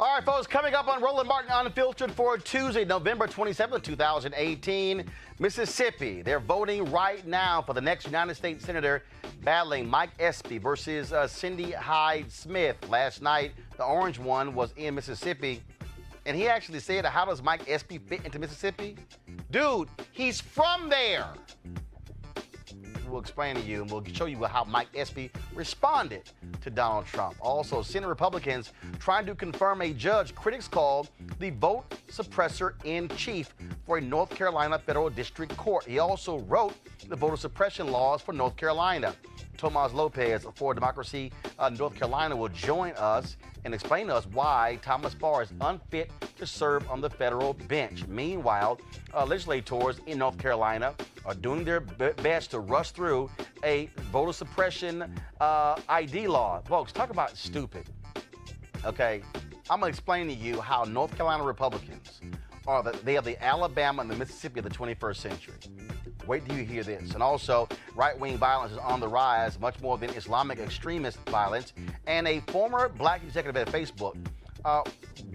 All right, folks, coming up on Roland Martin Unfiltered for Tuesday, November 27th, 2018, Mississippi. They're voting right now for the next United States Senator, battling Mike Espy versus Cindy Hyde-Smith. Last night, the orange one was in Mississippi, and he actually said, how does Mike Espy fit into Mississippi? Dude, he's from there. We'll explain to you, and we'll show you how Mike Espy responded to Donald Trump. Also, Senate Republicans trying to confirm a judge critics call the vote suppressor in chief for a North Carolina federal district court. He also wrote the voter suppression laws for North Carolina. Tomas Lopez for Democracy North Carolina will join us and explain to us why Thomas Barr is unfit to serve on the federal bench. Meanwhile, legislators in North Carolina are doing their best to rush through a voter suppression ID law. Folks, talk about stupid. Okay, I'm going to explain to you how North Carolina Republicans they are the Alabama and the Mississippi of the 21st century. Wait till you hear this. And also, right-wing violence is on the rise, much more than Islamic extremist violence. And a former black executive at Facebook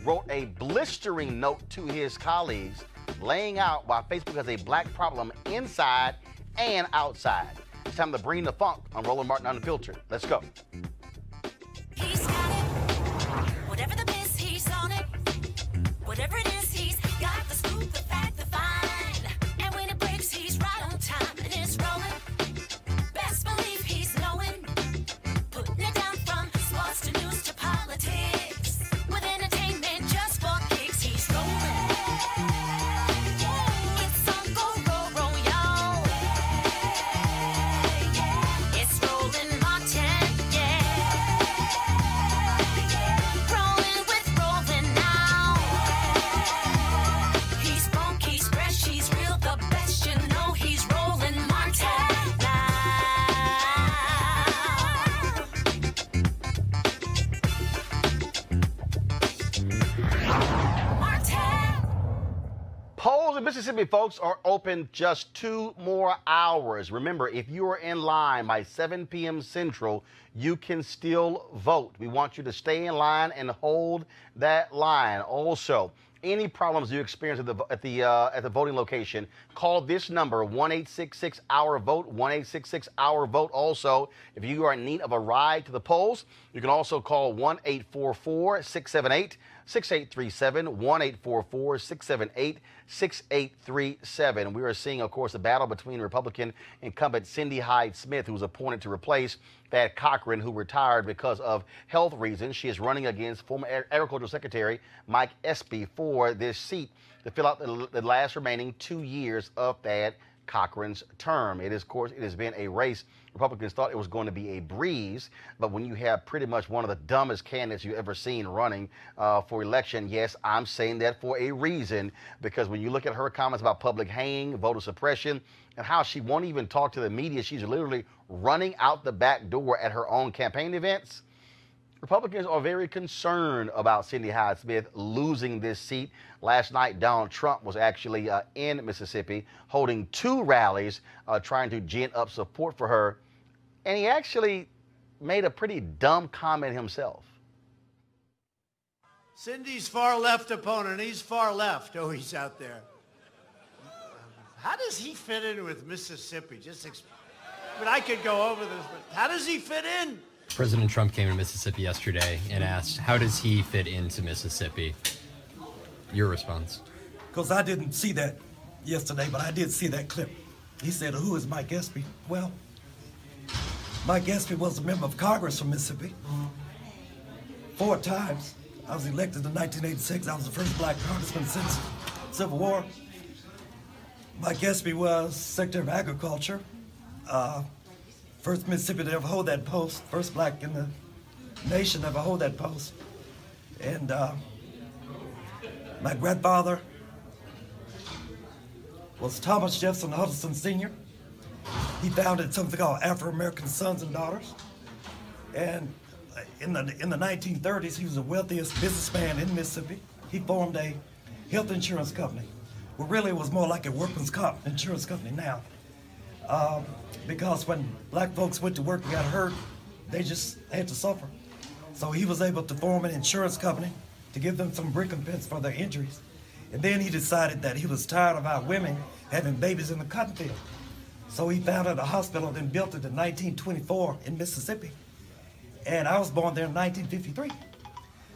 wrote a blistering note to his colleagues, laying out why Facebook has a black problem inside and outside. It's time to bring the funk on Roland Martin Unfiltered. Let's go. He's got it. Whatever the biz, he's on it. Whatever it is, he's got the scoop, the fact, the find. And when it breaks, he's right on time and it's rolling. Best believe he's knowing. Putting it down from sports to news to politics. With entertainment just for kicks, he's rolling. It's on go, roll, y'all. It's Roland Martin, yeah. Rolling with Roland now. He's funk, he's fresh, he's real, the best, you know he's Roland Martin now. Martin. Polls in Mississippi, folks, are open just 2 more hours. Remember, if you are in line by 7 p.m. Central, you can still vote. We want you to stay in line and hold that line. Also, any problems you experience at the voting location, call this number, 1-866-OUR-VOTE, 1-866-OUR-VOTE. Also, if you are in need of a ride to the polls, you can also call 1-844-678-6837, 1-844-678-6837. We are seeing, of course, a battle between Republican incumbent Cindy Hyde-Smith, who was appointed to replace Thad Cochran, who retired because of health reasons. She is running against former Agricultural Secretary Mike Espy for this seat to fill out the last remaining 2 years of Thad Cochran's term. It is, of course, it has been a race. Republicans thought it was going to be a breeze, but when you have pretty much one of the dumbest candidates you've ever seen running for election, yes, I'm saying that for a reason, because when you look at her comments about public hanging, voter suppression, and how she won't even talk to the media, she's literally running out the back door at her own campaign events. Republicans are very concerned about Cindy Hyde-Smith losing this seat. Last night, Donald Trump was actually in Mississippi holding 2 rallies trying to gin up support for her. And he actually made a pretty dumb comment himself. Cindy's far left opponent, he's far left. Oh, he's out there. How does he fit in with Mississippi? I mean, I could go over this, but how does he fit in? President Trump came to Mississippi yesterday and asked, how does he fit into Mississippi? Your response? Because I didn't see that yesterday, but I did see that clip. He said, who is Mike Espy? Well, Mike Espy was a member of Congress from Mississippi 4 times. I was elected in 1986. I was the first black congressman since Civil War. Mike Espy was Secretary of Agriculture. First Mississippi to ever hold that post, first black in the nation to ever hold that post. And my grandfather was Thomas Jefferson Huddleston Sr. He founded something called Afro-American Sons and Daughters. And in the 1930s, he was the wealthiest businessman in Mississippi. He formed a health insurance company. Well, really, it was more like a workman's comp insurance company now. Because when black folks went to work and got hurt, they just had to suffer. So he was able to form an insurance company to to give them some recompense for their injuries. And then he decided that he was tired of our women having babies in the cotton field. So he founded a hospital and built it in 1924 in Mississippi. And I was born there in 1953.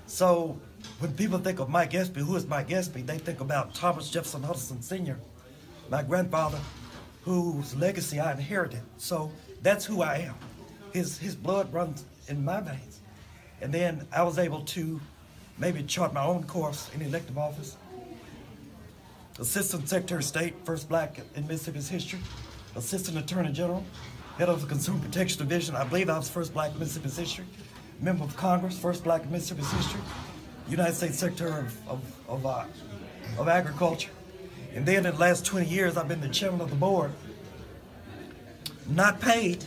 So when people think of Mike Espy, who is Mike Espy, they think about Thomas Jefferson Hudson Sr., my grandfather, whose legacy I inherited. So that's who I am. His blood runs in my veins. And then I was able to maybe chart my own course in elective office. Assistant Secretary of State, first black in Mississippi's history. Assistant Attorney General, head of the Consumer Protection Division. I believe I was first black in Mississippi's history. Member of Congress, first black in Mississippi's history. United States Secretary of Agriculture. And then in the last 20 years, I've been the chairman of the board, not paid,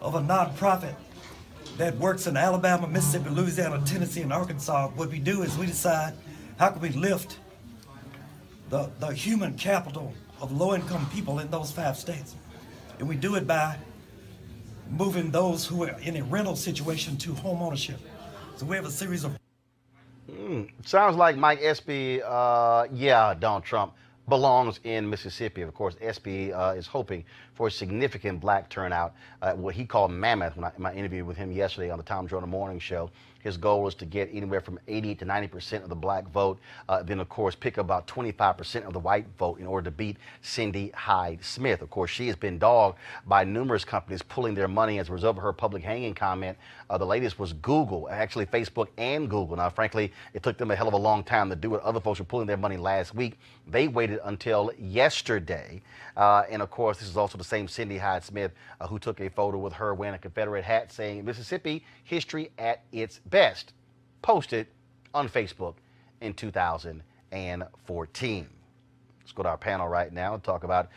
of a nonprofit that works in Alabama, Mississippi, Louisiana, Tennessee, and Arkansas. What we do is we decide how can we lift the human capital of low-income people in those 5 states. And we do it by moving those who are in a rental situation to home ownership. So we have a series of... Sounds like Mike Espy, Donald Trump belongs in Mississippi. Of course, Espy is hoping for a significant black turnout, what he called mammoth in my interview with him yesterday on the Tom Jordan Morning Show. His goal is to get anywhere from 80 to 90% of the black vote, then of course pick about 25% of the white vote in order to beat Cindy Hyde-Smith. Of course, she has been dogged by numerous companies pulling their money as a result of her public hanging comment. The latest was Google, actually Facebook and Google. Now, frankly, it took them a hell of a long time to do it. Other folks were pulling their money last week. They waited until yesterday. And of course, this is also the same Cindy Hyde-Smith who took a photo with her wearing a Confederate hat saying Mississippi history at its best, posted on Facebook in 2014. Let's go to our panel right now and talk about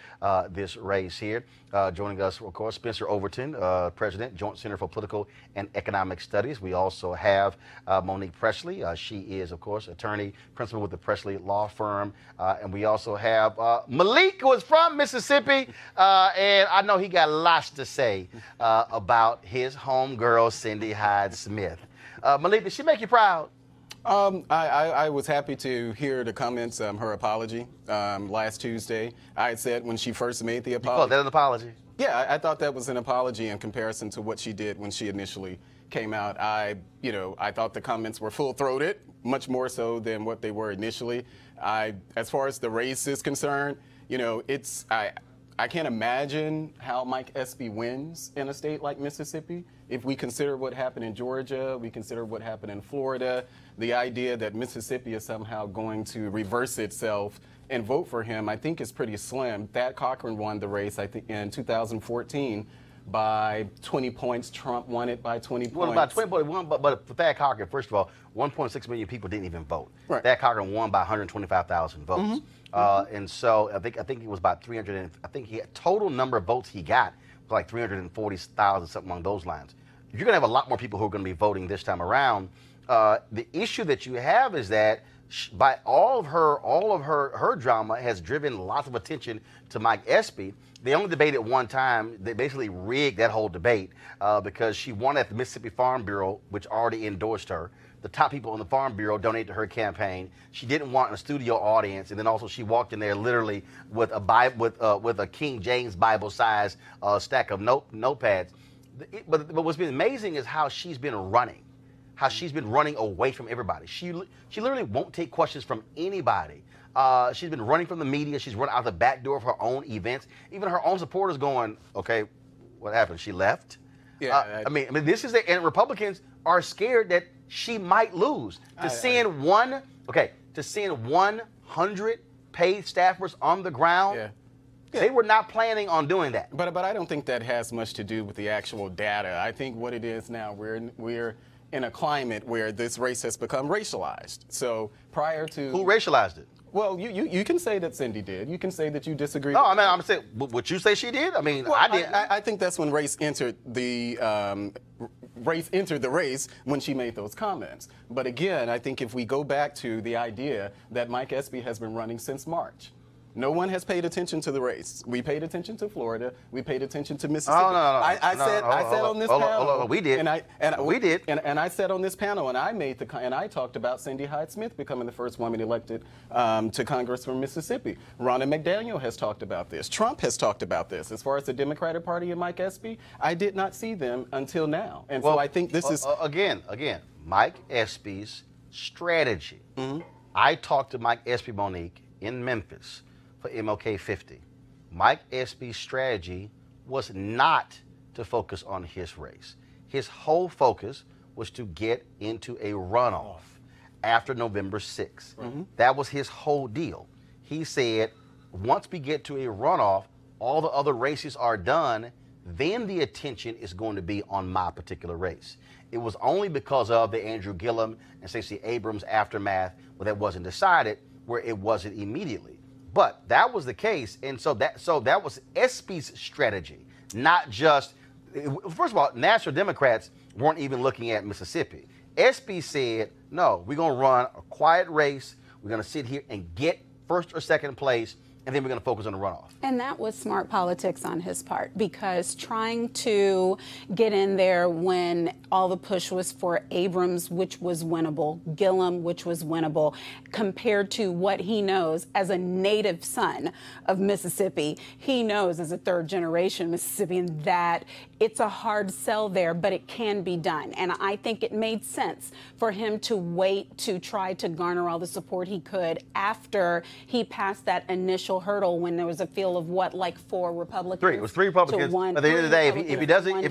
this race here. Joining us, of course, Spencer Overton, President, Joint Center for Political and Economic Studies. We also have Monique Presley. She is, of course, attorney, principal with the Presley Law Firm. And we also have Malik, who is from Mississippi. And I know he got lots to say about his homegirl, Cindy Hyde-Smith. Malik, did she make you proud? I was happy to hear the comments, her apology last Tuesday. I had said when she first made the apology. You called that an apology? Yeah, I thought that was an apology in comparison to what she did when she initially came out. I thought the comments were full-throated, much more so than what they were initially. As far as the race is concerned, I can't imagine how Mike Espy wins in a state like Mississippi. If we consider what happened in Georgia, we consider what happened in Florida, the idea that Mississippi is somehow going to reverse itself and vote for him, I think is pretty slim. Thad Cochran won the race, I think, in 2014 by 20 points. Trump won it by 20 points. Well, about 20 points, but for Thad Cochran, first of all, 1.6 million people didn't even vote. Right. Thad Cochran won by 125,000 votes. And so I think it was about 300, and I think total number of votes he got was like 340,000, something along those lines. You're going to have a lot more people who are going to be voting this time around. The issue that you have is that by all of her drama has driven lots of attention to Mike Espy. They only debated one time. They basically rigged that whole debate because she won at the Mississippi Farm Bureau, which already endorsed her. The top people in the Farm Bureau donated to her campaign. She didn't want a studio audience, and then also she walked in there literally with a Bible, with a King James Bible-sized stack of notepads. But what's been amazing is how she's been running. How she's been running away from everybody. She literally won't take questions from anybody. She's been running from the media. She's run out the back door of her own events. Even her own supporters going, okay, what happened? She left? Yeah, I mean, this is and Republicans are scared that she might lose. To send 100 paid staffers on the ground. Yeah. They were not planning on doing that. But I don't think that has much to do with the actual data. I think what it is now, we're in a climate where this race has become racialized. So prior to... Who racialized it? Well, you can say that Cindy did. You can say that you disagree. No, I mean, I'm saying, would you say she did? I mean, well, I did. I think that's when race entered the race when she made those comments. But again, I think if we go back to the idea that Mike Espy has been running since March, No one has paid attention to the race. We paid attention to Florida. We paid attention to Mississippi. Oh, no. I said on this panel. We did. We did. And I said on this panel, and I talked about Cindy Hyde-Smith becoming the first woman elected to Congress from Mississippi. Ronna McDaniel has talked about this. Trump has talked about this. As far as the Democratic Party and Mike Espy, I did not see them until now. And so I think this is again, Mike Espy's strategy. I talked to Mike Espy, Monique, in Memphis for MLK 50. Mike Espy's strategy was not to focus on his race. His whole focus was to get into a runoff after November 6th. That was his whole deal. He said, once we get to a runoff, all the other races are done, then the attention is going to be on my particular race. It was only because of the Andrew Gillum and Stacey Abrams aftermath where that wasn't decided, where it wasn't immediately. But that was the case, and so that was Espy's strategy, not just. First of all, National Democrats weren't even looking at Mississippi. Espy said, no, we're going to run a quiet race. We're going to sit here and get first or second place, and then we're going to focus on the runoff. And that was smart politics on his part, because trying to get in there when all the push was for Abrams, which was winnable, Gillum, which was winnable, compared to what he knows as a native son of Mississippi. He knows as a third-generation Mississippian that it's a hard sell there, but it can be done. And I think it made sense for him to wait to try to garner all the support he could after he passed that initial hurdle when there was a field of what, like 4 Republicans? 3. It was 3 Republicans. At the end of the day, if he doesn't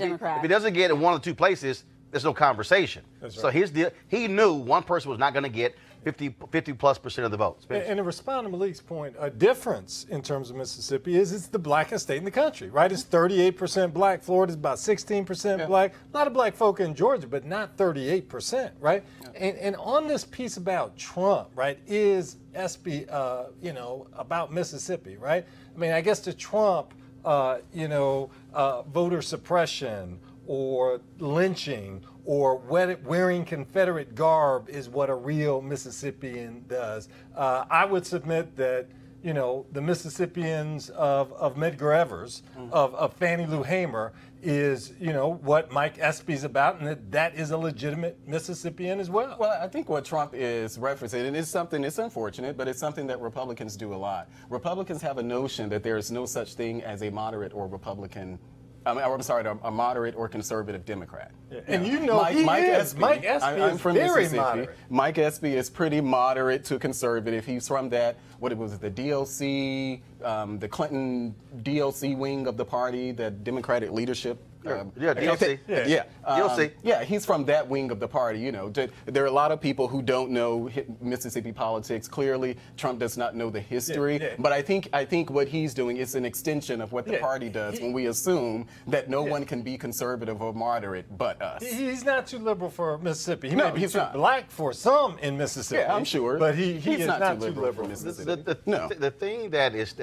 get in one or two places, there's no conversation. That's right. So his deal, he knew one person was not going to get 50+% of the votes. And to respond to Malik's point, a difference in terms of Mississippi is it's the blackest state in the country, right? It's 38% black. Florida's about 16% black. A lot of black folk in Georgia, but not 38%, right? Yeah. And on this piece about Trump, right, is Espy, about Mississippi, right? I mean, I guess to Trump, voter suppression or lynching or wearing Confederate garb is what a real Mississippian does. I would submit that, the Mississippians of Medgar Evers, of Fannie Lou Hamer, is, what Mike Espy's about, and that is a legitimate Mississippian as well. Well, I think what Trump is referencing, and it's unfortunate, but it's something that Republicans do a lot. Republicans have a notion that there is no such thing as a moderate or Republican a moderate or conservative Democrat. Yeah. And Mike Espy, Mike Espy I'm is from very Mississippi. moderate. Mike Espy is pretty moderate to conservative. He's from the DLC, the Clinton DLC wing of the party, the Democratic leadership. DLC. DLC. Yeah, he's from that wing of the party. There are a lot of people who don't know Mississippi politics. Clearly, Trump does not know the history. But I think what he's doing is an extension of what the party does when we assume that no one can be conservative or moderate but us. He's not too liberal for Mississippi. He may be he's too not. Black for some in Mississippi. Yeah, I'm sure. But he's is not too liberal for Mississippi. The thing that is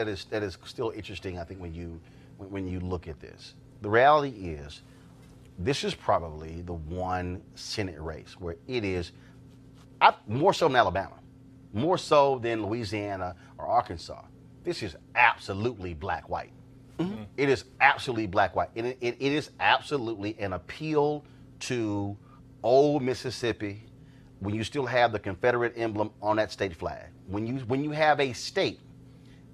still interesting, I think, when you look at this. The reality is, this is probably the one Senate race where it is more so than Alabama, more so than Louisiana or Arkansas. This is absolutely black-white. Mm-hmm. It is absolutely black-white. It is absolutely an appeal to old Mississippi when you still have the Confederate emblem on that state flag. When you have a state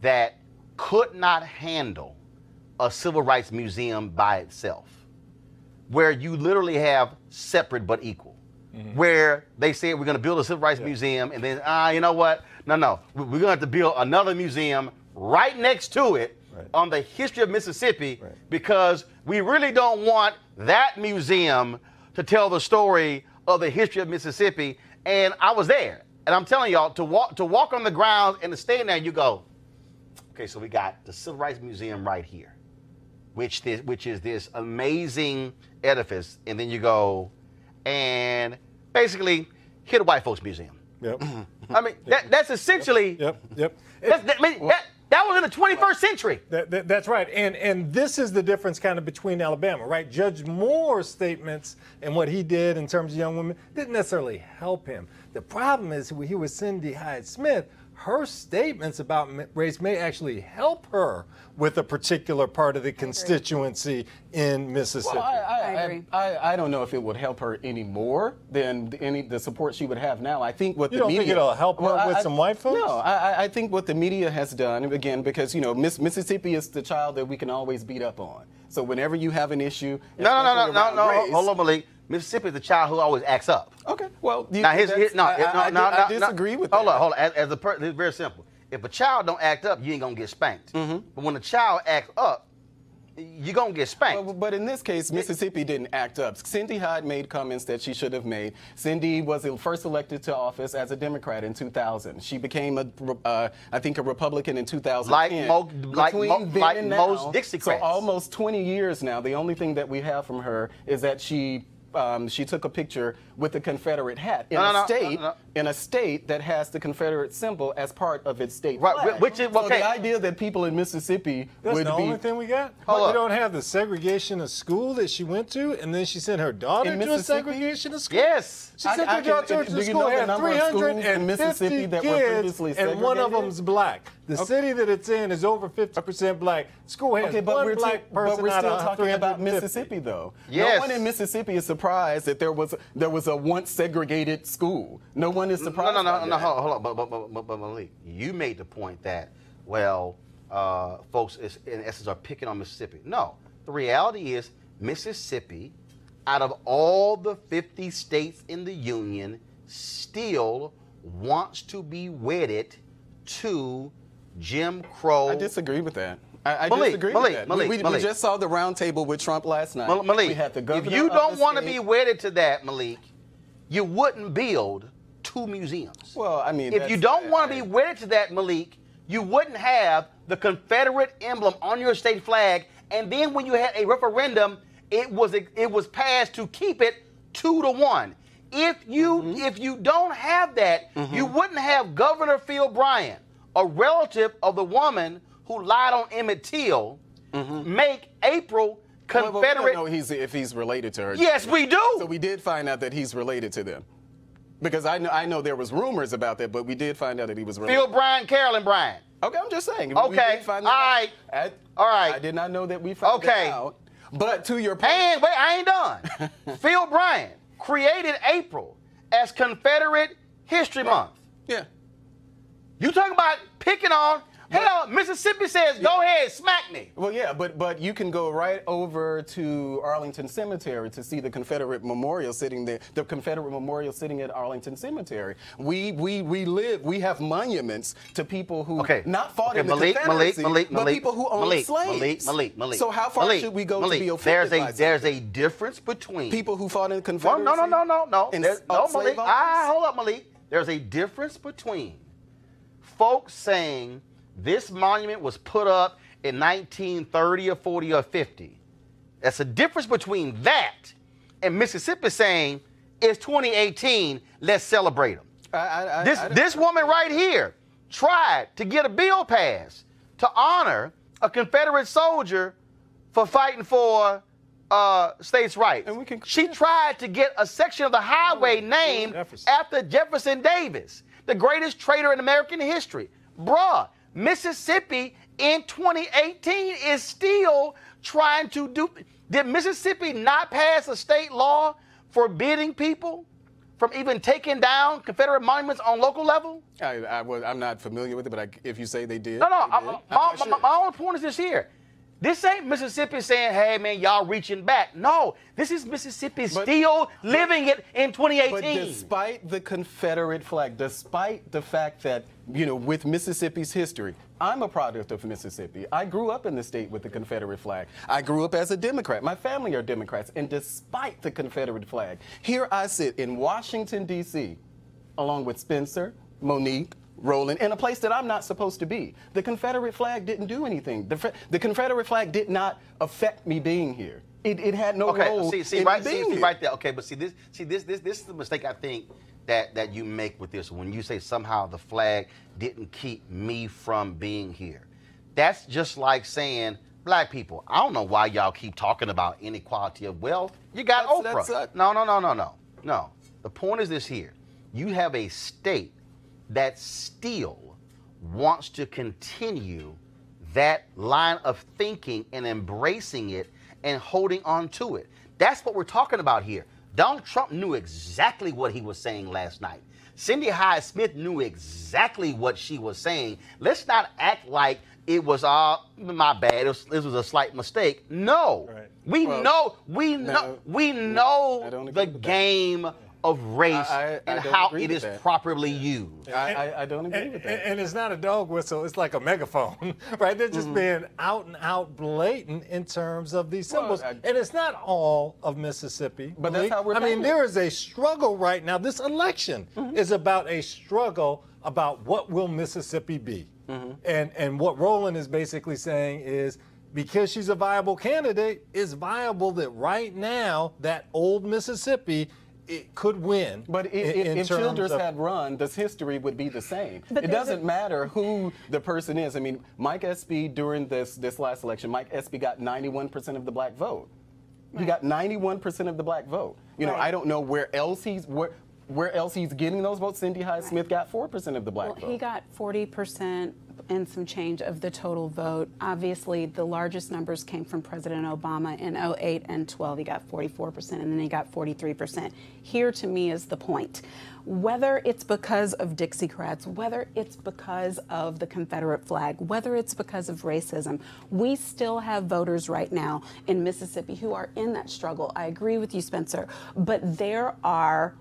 that could not handle a civil rights museum by itself, where you literally have separate but equal, where they said we're going to build a civil rights museum, and then, you know what? No, we're going to have to build another museum right next to it on the history of Mississippi because we really don't want that museum to tell the story of the history of Mississippi. And I was there, and I'm telling y'all, to walk on the grounds and to stand there, and you go, okay, so we got the Civil Rights Museum right here, which is this amazing edifice, and then you go and basically hit a white folks museum. Yep. I mean, that's essentially. Yep. That was in the 21st century. That's right. And this is the difference kind of between Alabama, right? Judge Moore's statements and what he did in terms of young women didn't necessarily help him. The problem is he was Cindy Hyde-Smith, her statements about race may actually help her with a particular part of the constituency in Mississippi. Well, I agree. I don't know if it would help her any more than the support she would have now. I think what You the don't media... think it'll help her with some white folks? No, I think what the media has done, again, because, you know, Mississippi is the child that we can always beat up on. So whenever you have an issue... No. Hold on, Malik. Mississippi is the child who always acts up. Okay, well... I disagree with that. Hold on. As a person, it's very simple. If a child don't act up, you ain't gonna get spanked. But when a child acts up, you're gonna get spanked. But in this case, Mississippi didn't act up. Cindy Hyde made comments that she should have made. Cindy was first elected to office as a Democrat in 2000. She became I think a Republican in 2010. Like most Dixiecrats. So almost 20 years now. The only thing that we have from her is that she took a picture with the Confederate hat in a state that has the Confederate symbol as part of its state flag. Which is so the idea that people in Mississippi That's would the be only thing we got? Hold We up. don't have the segregation of school that she went to, and then she sent her daughter In to a Mississippi? segregation of school? Yes. She sent her daughter to do you school, know the had number of schools in 350 Mississippi that were kids, previously and one of segregated? them's black. The city that it's in is over 50% black. School has Okay, but one we're black person still out of talking about 350. Mississippi, though. Yes. No one in Mississippi is surprised that there was a once segregated school. No one is surprised. No. by that. Hold on. But Malik, you made the point that, well, folks in essence are picking on Mississippi. No, the reality is Mississippi, out of all the 50 states in the union, still wants to be wedded to Jim Crow. I disagree with that. I Malik, disagree Malik, with that. Malik. We just saw the round table with Trump last night. Malik, we had the if governor you of don't the want to state. be wedded to that, Malik, you wouldn't build 2 museums. Well, I mean, if you don't want to be wedded to that, Malik, you wouldn't have the Confederate emblem on your state flag. And then when you had a referendum, it was passed to keep it 2-1. If you don't have that, you wouldn't have Governor Phil Bryant, a relative of the woman who lied on Emmett Till, make April Confederate. Well, we don't know if he's related to her. Yes, we do. So we did find out that he's related to them. Because I know there was rumors about that, but we did find out that he was related. Phil Bryant, Carolyn Bryant. Okay, I'm just saying. Okay, We did find that all right. out. All right. I did not know that we found that out. But to your point. And wait, I ain't done. Phil Bryant created April as Confederate History Month. Yeah. You talking about picking on? Hell, Mississippi says, go ahead, smack me. Well, yeah, but you can go right over to Arlington Cemetery to see the Confederate memorial sitting there. The Confederate memorial sitting at Arlington Cemetery. We have monuments to people who not fought in the Confederacy, but people who owned slaves. Malik. So how far should we go to be offended by There's a difference between people who fought in the Confederacy. No. No, Malik. Hold up, Malik. There's a difference between folks saying this monument was put up in 1930 or 40 or 50. That's a difference between that and Mississippi saying it's 2018, let's celebrate them. This woman right here tried to get a bill passed to honor a Confederate soldier for fighting for states' rights. She tried to get a section of the highway named after Jefferson Davis, the greatest traitor in American history. Bruh, Mississippi in 2018 is still trying to do. Did Mississippi not pass a state law forbidding people from even taking down Confederate monuments on local level? I'm not familiar with it, but if you say they did. No. My only point is this here. This ain't Mississippi saying, hey, man, y'all reaching back. No, this is Mississippi still living it in 2018. But despite the Confederate flag, despite the fact that, with Mississippi's history, I'm a product of Mississippi. I grew up in the state with the Confederate flag. I grew up as a Democrat. My family are Democrats. And despite the Confederate flag, here I sit in Washington, D.C., along with Spencer, Monique, Roland, in a place that I'm not supposed to be. The Confederate flag didn't do anything. The Confederate flag did not affect me being here. It had no role in being here. Right there. Okay, but this is the mistake I think that you make with this when you say somehow the flag didn't keep me from being here. That's just like saying, black people, I don't know why y'all keep talking about inequality of wealth. You got Oprah. No. The point is this here. You have a state that still wants to continue that line of thinking and embracing it and holding on to it. That's what we're talking about here. Donald Trump knew exactly what he was saying last night. Cindy Hyde-Smith knew exactly what she was saying. Let's not act like it was my bad. This was a slight mistake. No, Right. we know the game of race and how it is properly used. I don't agree with that. And it's not a dog whistle, it's like a megaphone, right? They're just being out and out blatant in terms of these symbols. And it's not all of Mississippi. But that's how we're I mean, paying. there is a struggle right now. This election is about a struggle about what will Mississippi be. And what Roland is basically saying is, because she's a viable candidate, it's viable that right now that old Mississippi it could win. But if Childress had run, this history would be the same. It doesn't matter who the person is. I mean, Mike Espy during this last election, Mike Espy got 91% of the black vote. He got 91% of the black vote. You know, I don't know where else he's getting those votes. Cindy Hyde-Smith got 4% of the black vote. He got 40% and some change of the total vote. Obviously, the largest numbers came from President Obama in 08 and 12. He got 44%, and then he got 43%. Here, to me, is the point. Whether it's because of Dixiecrats, whether it's because of the Confederate flag, whether it's because of racism, we still have voters right now in Mississippi who are in that struggle. I agree with you, Spencer, but there are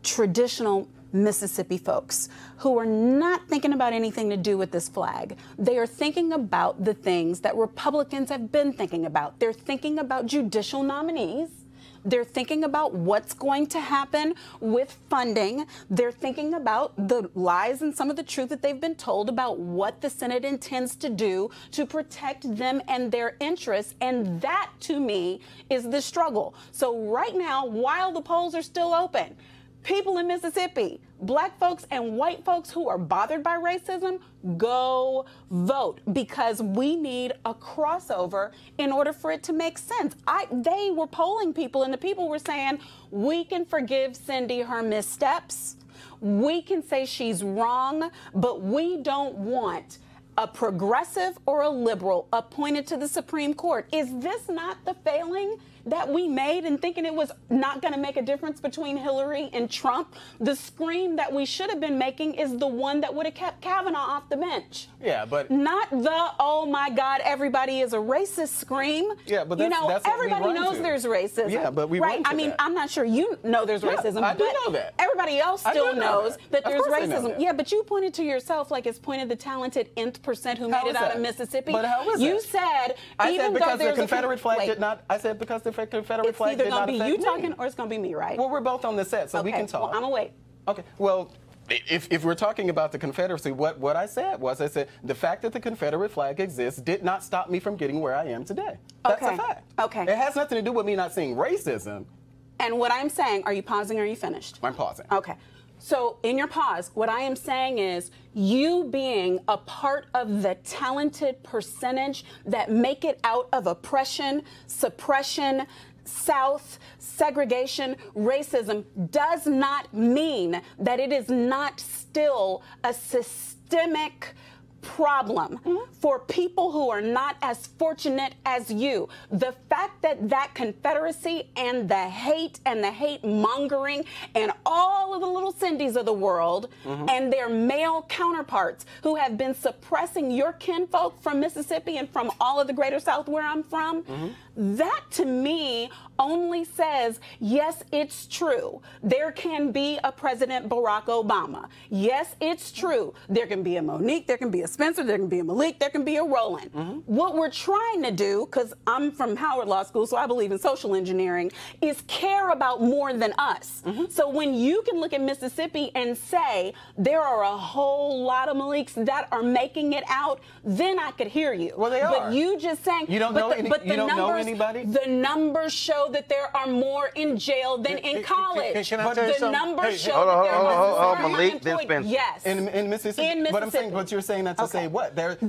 traditional Mississippi folks who are not thinking about anything to do with this flag. They are thinking about the things that Republicans have been thinking about. They're thinking about judicial nominees. They're thinking about what's going to happen with funding. They're thinking about the lies and some of the truth that they've been told about what the Senate intends to do to protect them and their interests. And that, to me, is the struggle. So right now, while the polls are still open, people in Mississippi, black folks and white folks who are bothered by racism, go vote, because we need a crossover in order for it to make sense. They were polling people, and the people were saying, we can forgive Cindy her missteps. We can say she's wrong, but we don't want a progressive or a liberal appointed to the Supreme Court. Is this not the failing that we made in thinking it was not going to make a difference between Hillary and Trump? The scream that we should have been making is the one that would have kept Kavanaugh off the bench. Yeah, but not the, oh my God, everybody is a racist scream. Yeah, but that's everybody knows there's racism. Yeah, but we right? run to I mean, that. I'm not sure you know there's racism. I do but know that. Everybody else still knows that there's racism. That. Yeah, but you pointed to yourself like it's pointed the talented nth percent who made it out of Mississippi. But how is you that? said I said because the Confederate flag wait. did not. I said because the Confederate flag did not affect me. It's either going to be you talking or it's going to be me, right? Well, we're both on the set, so we can talk. Well, I'm going to wait. Okay. Well, if we're talking about the Confederacy, what I said was, I said the fact that the Confederate flag exists did not stop me from getting where I am today. That's a fact. Okay. It has nothing to do with me not seeing racism. And what I'm saying, are you pausing or are you finished? I'm pausing. Okay. So in your pause, what I am saying is you being a part of the talented percentage that make it out of oppression, suppression, South, segregation, racism does not mean that it is not still a systemic problem for people who are not as fortunate as you. The fact that that Confederacy and the hate mongering and all of the little Cindys of the world and their male counterparts who have been suppressing your kinfolk from Mississippi and from all of the greater South where I'm from, that to me only says, yes, it's true. There can be a President Barack Obama. Yes, it's true. There can be a Monique, there can be a Spencer, there can be a Malik, there can be a Roland. What we're trying to do, because I'm from Howard Law School, so I believe in social engineering, is care about more than us. So when you can look at Mississippi and say, there are a whole lot of Maliks that are making it out, then I could hear you. Well, they are. But you just saying, you don't know anybody? The numbers show that there are more in jail than in college. Can I tell you the numbers show hold that on, there hold are on, more Malik, then unemployed. Spencer. Yes. In Mississippi. In But I'm saying, Mississippi. but you're saying that to say what? That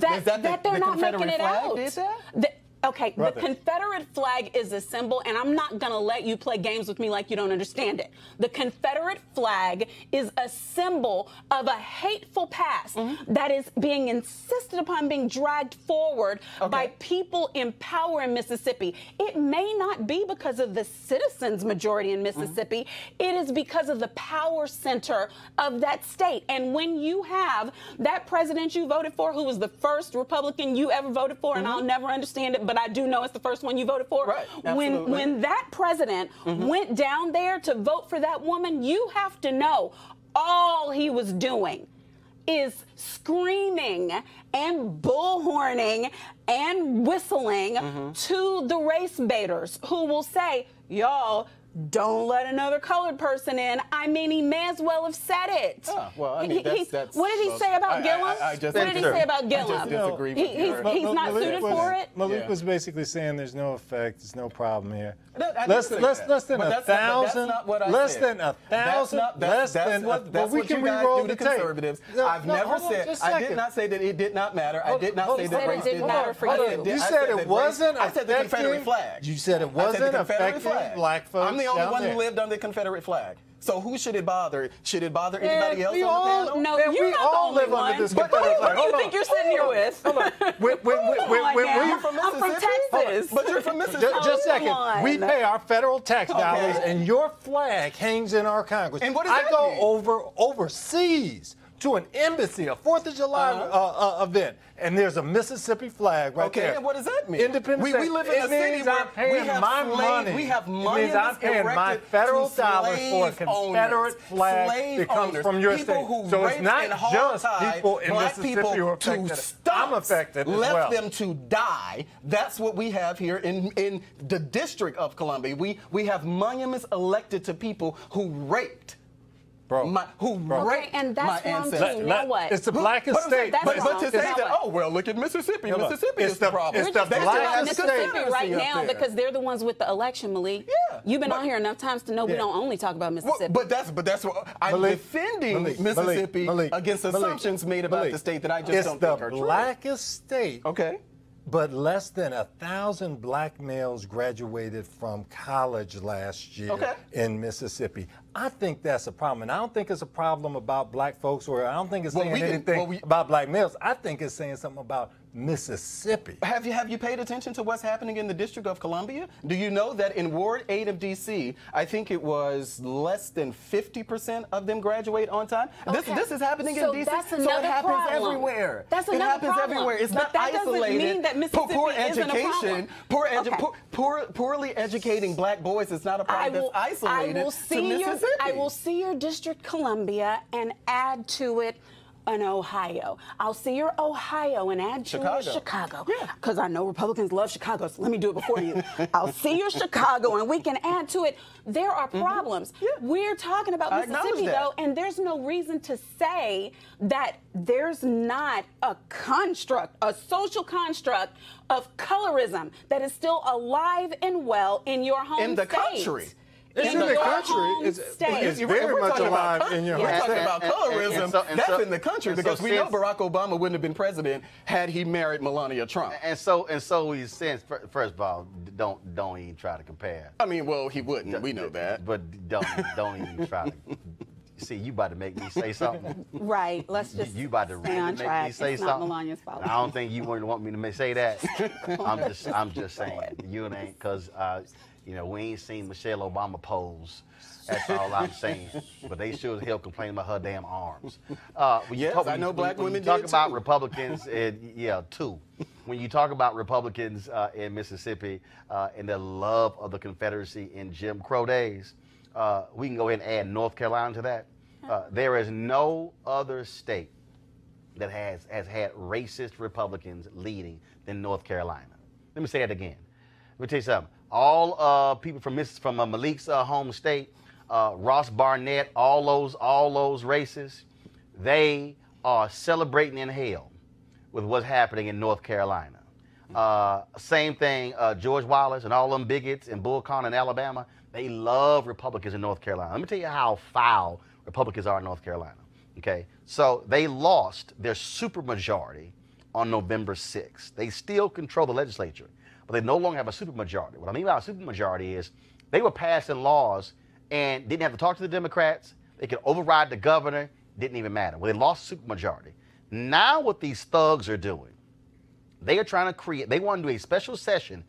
they're not making it out. Did that? Okay, Brother. the Confederate flag is a symbol, and I'm not going to let you play games with me like you don't understand it. The Confederate flag is a symbol of a hateful past that is being insisted upon being dragged forward by people in power in Mississippi. It may not be because of the citizens' majority in Mississippi. It is because of the power center of that state. And when you have that president you voted for, who was the first Republican you ever voted for, and I'll never understand it, but I do know it's the first one you voted for. Right, absolutely. When that president went down there to vote for that woman, you have to know all he was doing is screaming and bullhorning and whistling to the race baiters who will say, y'all, don't let another colored person in. I mean, he may as well have said it. Oh, well, I mean, that's what did he say about Gillum? I just, what did he say about Gillum? I just disagree with you. He's not suited for it? Malik was basically saying there's no effect, there's no problem here. Less Than 1,000. Less than 1,000. Less than. That's what you guys do to conservatives. I've never said. I did not say that it did not matter. I did not say that race didn't matter for you. You said it wasn't. I said the Confederate flag. You said it wasn't affecting black folks. I'm the only one who lived under the Confederate flag. So who should it bother? Should it bother anybody else on the panel? No, you're not the only one. Under this But Confederate flag. who do you think you're sitting here with? Hold on. You're from I'm from Mississippi? Texas. But you're from Mississippi. Just a second. We pay our federal tax dollars, Okay. and your flag hangs in our Congress. And what does I that go mean? overseas to an embassy, a 4th of July event, and there's a Mississippi flag right there. Okay, and what does that mean? Independence we Day. live in a It city means where I'm paying we have my slaves, money. we have It means I'm monuments paying my erected federal to dollars for a slave Confederate owners, flag slave that comes owners, from your people state. who So it's raped not and just hogtied people in black Mississippi people who are to affected. stumps, I'm affected as left well. them to die. That's what we have here in the District of Columbia. We have monuments elected to people who raped. Who raped and that's my wrong ancestors. too. Now what? It's the blackest state. That's But to say Now that, what? oh, well, look at Mississippi. Look, Mississippi it's is the problem. it's the We're just talking about blackest state. Mississippi right up now there. because they're the ones with the election, Malik. Yeah, You've been but- on here enough times to know we don't only talk about Mississippi. But that's what I'm Malik, defending Malik, Mississippi Malik, against Malik, assumptions made about Malik. the state that I just don't think are It's the true. blackest state. Okay. But less than 1,000 black males graduated from college last year in Mississippi. I think that's a problem. And I don't think it's a problem about black folks, or I don't think it's saying anything about black males. I think it's saying something about Mississippi. Have you paid attention to what's happening in the District of Columbia? Do you know that in Ward 8 of D.C., I think it was less than 50% of them graduate on time? This is happening in D.C., that's so it another happens problem. everywhere. That's it another happens problem. everywhere. It's But not that doesn't isolated. mean that Mississippi poor isn't a education, problem. poorly educating black boys is not a problem that's isolated to Mississippi. I will see your District Columbia and add to it an Ohio. I'll see your Ohio and add to it Chicago. Because I know Republicans love Chicago, so let me do it before you. I'll see your Chicago and we can add to it. There are problems. We're talking about Mississippi, though, and there's no reason to say that there's not a construct, a social construct of colorism that is still alive and well in your home state. In the country. It's in the country. It's very much alive in your home We're state. talking about colorism. That's in the country because we know Barack Obama wouldn't have been president had he married Melania Trump. And so he's saying, first of all, don't even try to compare. I mean, well, he wouldn't. We know that. But don't even try to. See, you about to make me say something. Right. Let's just You about to stay really on make track. me say It's something. not Melania's fault. I don't think you want me to say that. I'm just saying. You ain't, because we ain't seen Michelle Obama pose. That's all I'm saying. But they sure as hell complain about her damn arms. I know black women talk did about too. Republicans, too. When you talk about Republicans in Mississippi and the love of the Confederacy in Jim Crow days, we can go ahead and add North Carolina to that. There is no other state that has had racist Republicans leading than North Carolina. Let me say that again. Let me tell you something. All people from Malik's home state, Ross Barnett, all those races, they are celebrating in hell with what's happening in North Carolina. Same thing, George Wallace and all them bigots in Bull Corn in Alabama, they love Republicans in North Carolina. Let me tell you how foul Republicans are in North Carolina. Okay, so they lost their supermajority on November 6th. They still control the legislature, but they no longer have a supermajority. What I mean by a supermajority is they were passing laws and didn't have to talk to the Democrats. They could override the governor. Didn't even matter. Well, they lost a supermajority. Now what these thugs are doing, they are trying to create, they want to do a special session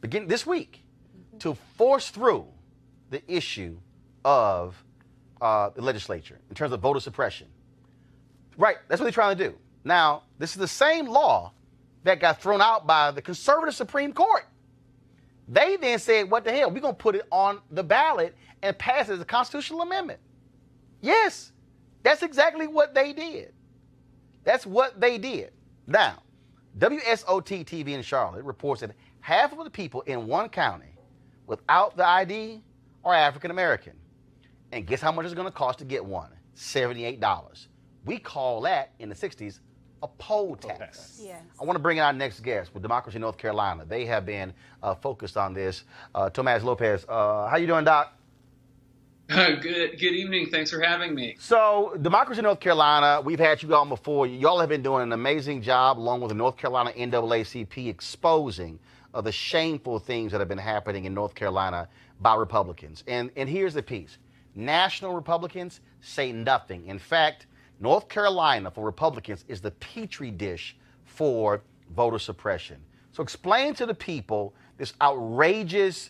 beginning this week to force through the issue of the legislature in terms of voter suppression. Right, that's what they're trying to do. Now, this is the same law that got thrown out by the conservative Supreme Court. They then said, what the hell, we're going to put it on the ballot and pass it as a constitutional amendment. Yes, that's exactly what they did. That's what they did. Now, WSOT TV in Charlotte reports that half of the people in one county without the ID are African American. And guess how much it's going to cost to get one? $78. We call that, in the 60s, a poll tax. Yes. I want to bring in our next guest with Democracy North Carolina. They have been focused on this. Tomas Lopez, how you doing, Doc? Good evening. Thanks for having me. So, Democracy North Carolina, we've had you on before. Y'all have been doing an amazing job, along with the North Carolina NAACP, exposing the shameful things that have been happening in North Carolina by Republicans. And here's the piece. National Republicans say nothing. In fact, North Carolina, for Republicans, is the petri dish for voter suppression. So explain to the people this outrageous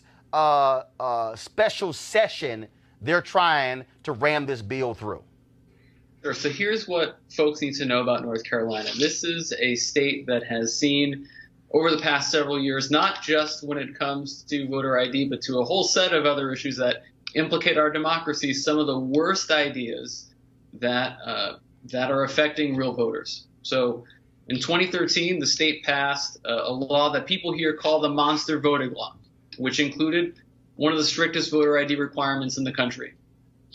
special session they're trying to ram this bill through. Sure. So here's what folks need to know about North Carolina. This is a state that has seen over the past several years, not just when it comes to voter ID, but to a whole set of other issues that implicate our democracy, some of the worst ideas that are affecting real voters. So in 2013, the state passed a law that people here call the monster voting law, which included one of the strictest voter ID requirements in the country,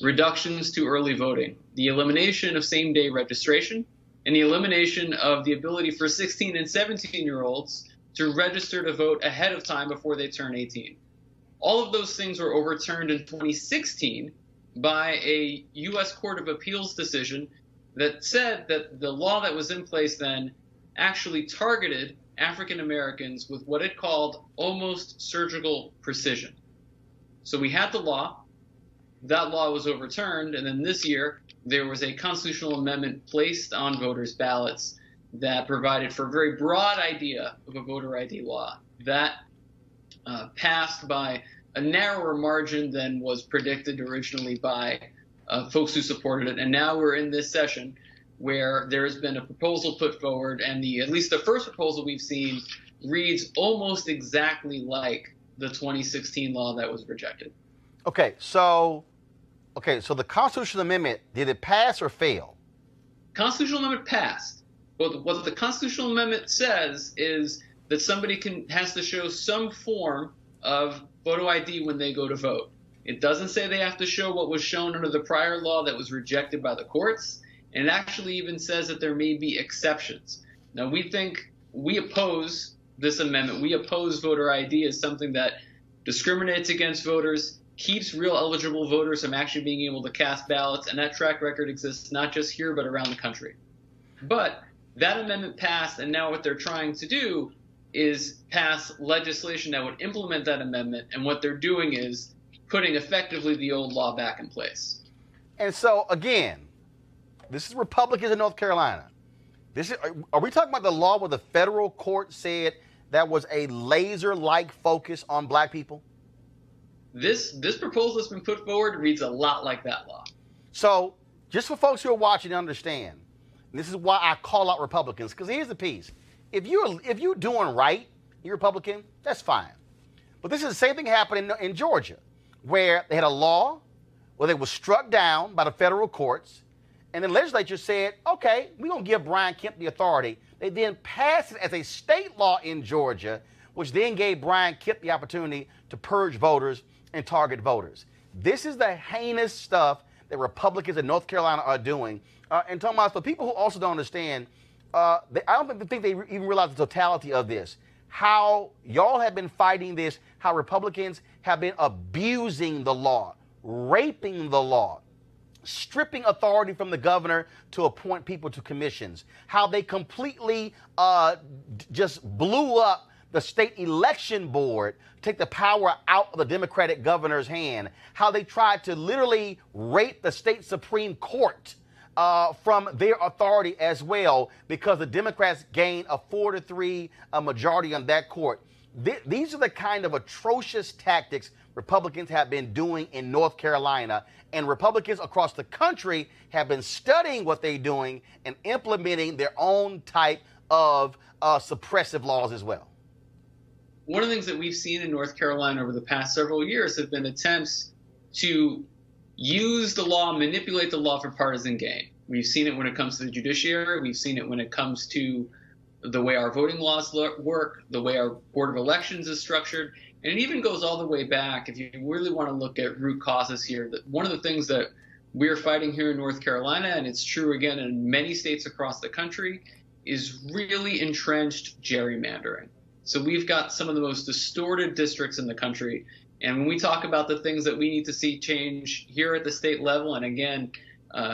reductions to early voting, the elimination of same-day registration, and the elimination of the ability for 16 and 17-year-olds to register to vote ahead of time before they turn 18. All of those things were overturned in 2016 by a U.S. Court of Appeals decision that said that the law that was in place then actually targeted African Americans with what it called almost surgical precision. So we had the law, that law was overturned, and then this year there was a constitutional amendment placed on voters' ballots that provided for a very broad idea of a voter ID law that passed by a narrower margin than was predicted originally by folks who supported it. And now we're in this session where there has been a proposal put forward, and at least the first proposal we've seen reads almost exactly like the 2016 law that was rejected. Okay, so the constitutional amendment, did it pass or fail? Constitutional amendment passed. What the constitutional amendment says is that somebody has to show some form of photo ID when they go to vote. It doesn't say they have to show what was shown under the prior law that was rejected by the courts, and it actually even says that there may be exceptions. Now, we oppose this amendment. We oppose voter ID as something that discriminates against voters, keeps real eligible voters from actually being able to cast ballots, and that track record exists not just here but around the country. But that amendment passed, and now what they're trying to do is pass legislation that would implement that amendment, and what they're doing is putting effectively the old law back in place. And so, again, this is Republicans in North Carolina. Are we talking about the law where the federal court said that was a laser-like focus on black people? This proposal that's been put forward reads a lot like that law. So, just for folks who are watching to understand, this is why I call out Republicans, because here's the piece. If you're doing right, you're Republican, that's fine. But this is the same thing happening in Georgia, where they had a law where they were struck down by the federal courts, and the legislature said, okay, we're going to give Brian Kemp the authority. They then passed it as a state law in Georgia, which then gave Brian Kemp the opportunity to purge voters and target voters. This is the heinous stuff that Republicans in North Carolina are doing. And Thomas, for people who also don't understand, I don't think they even realize the totality of this. How y'all have been fighting this, how Republicans have been abusing the law, raping the law, stripping authority from the governor to appoint people to commissions, how they completely just blew up the state election board take the power out of the Democratic governor's hand, how they tried to literally rape the state Supreme Court from their authority as well, because the Democrats gained a 4-3 majority on that court. These are the kind of atrocious tactics Republicans have been doing in North Carolina, and Republicans across the country have been studying what they're doing and implementing their own type of suppressive laws as well. One of the things that we've seen in North Carolina over the past several years have been attempts to use the law, manipulate the law for partisan gain. We've seen it when it comes to the judiciary. We've seen it when it comes to the way our voting laws work, the way our Board of Elections is structured. And it even goes all the way back, if you really want to look at root causes here, that one of the things that we're fighting here in North Carolina, and it's true again in many states across the country, is really entrenched gerrymandering. So we've got some of the most distorted districts in the country. And when we talk about the things that we need to see change here at the state level, and again,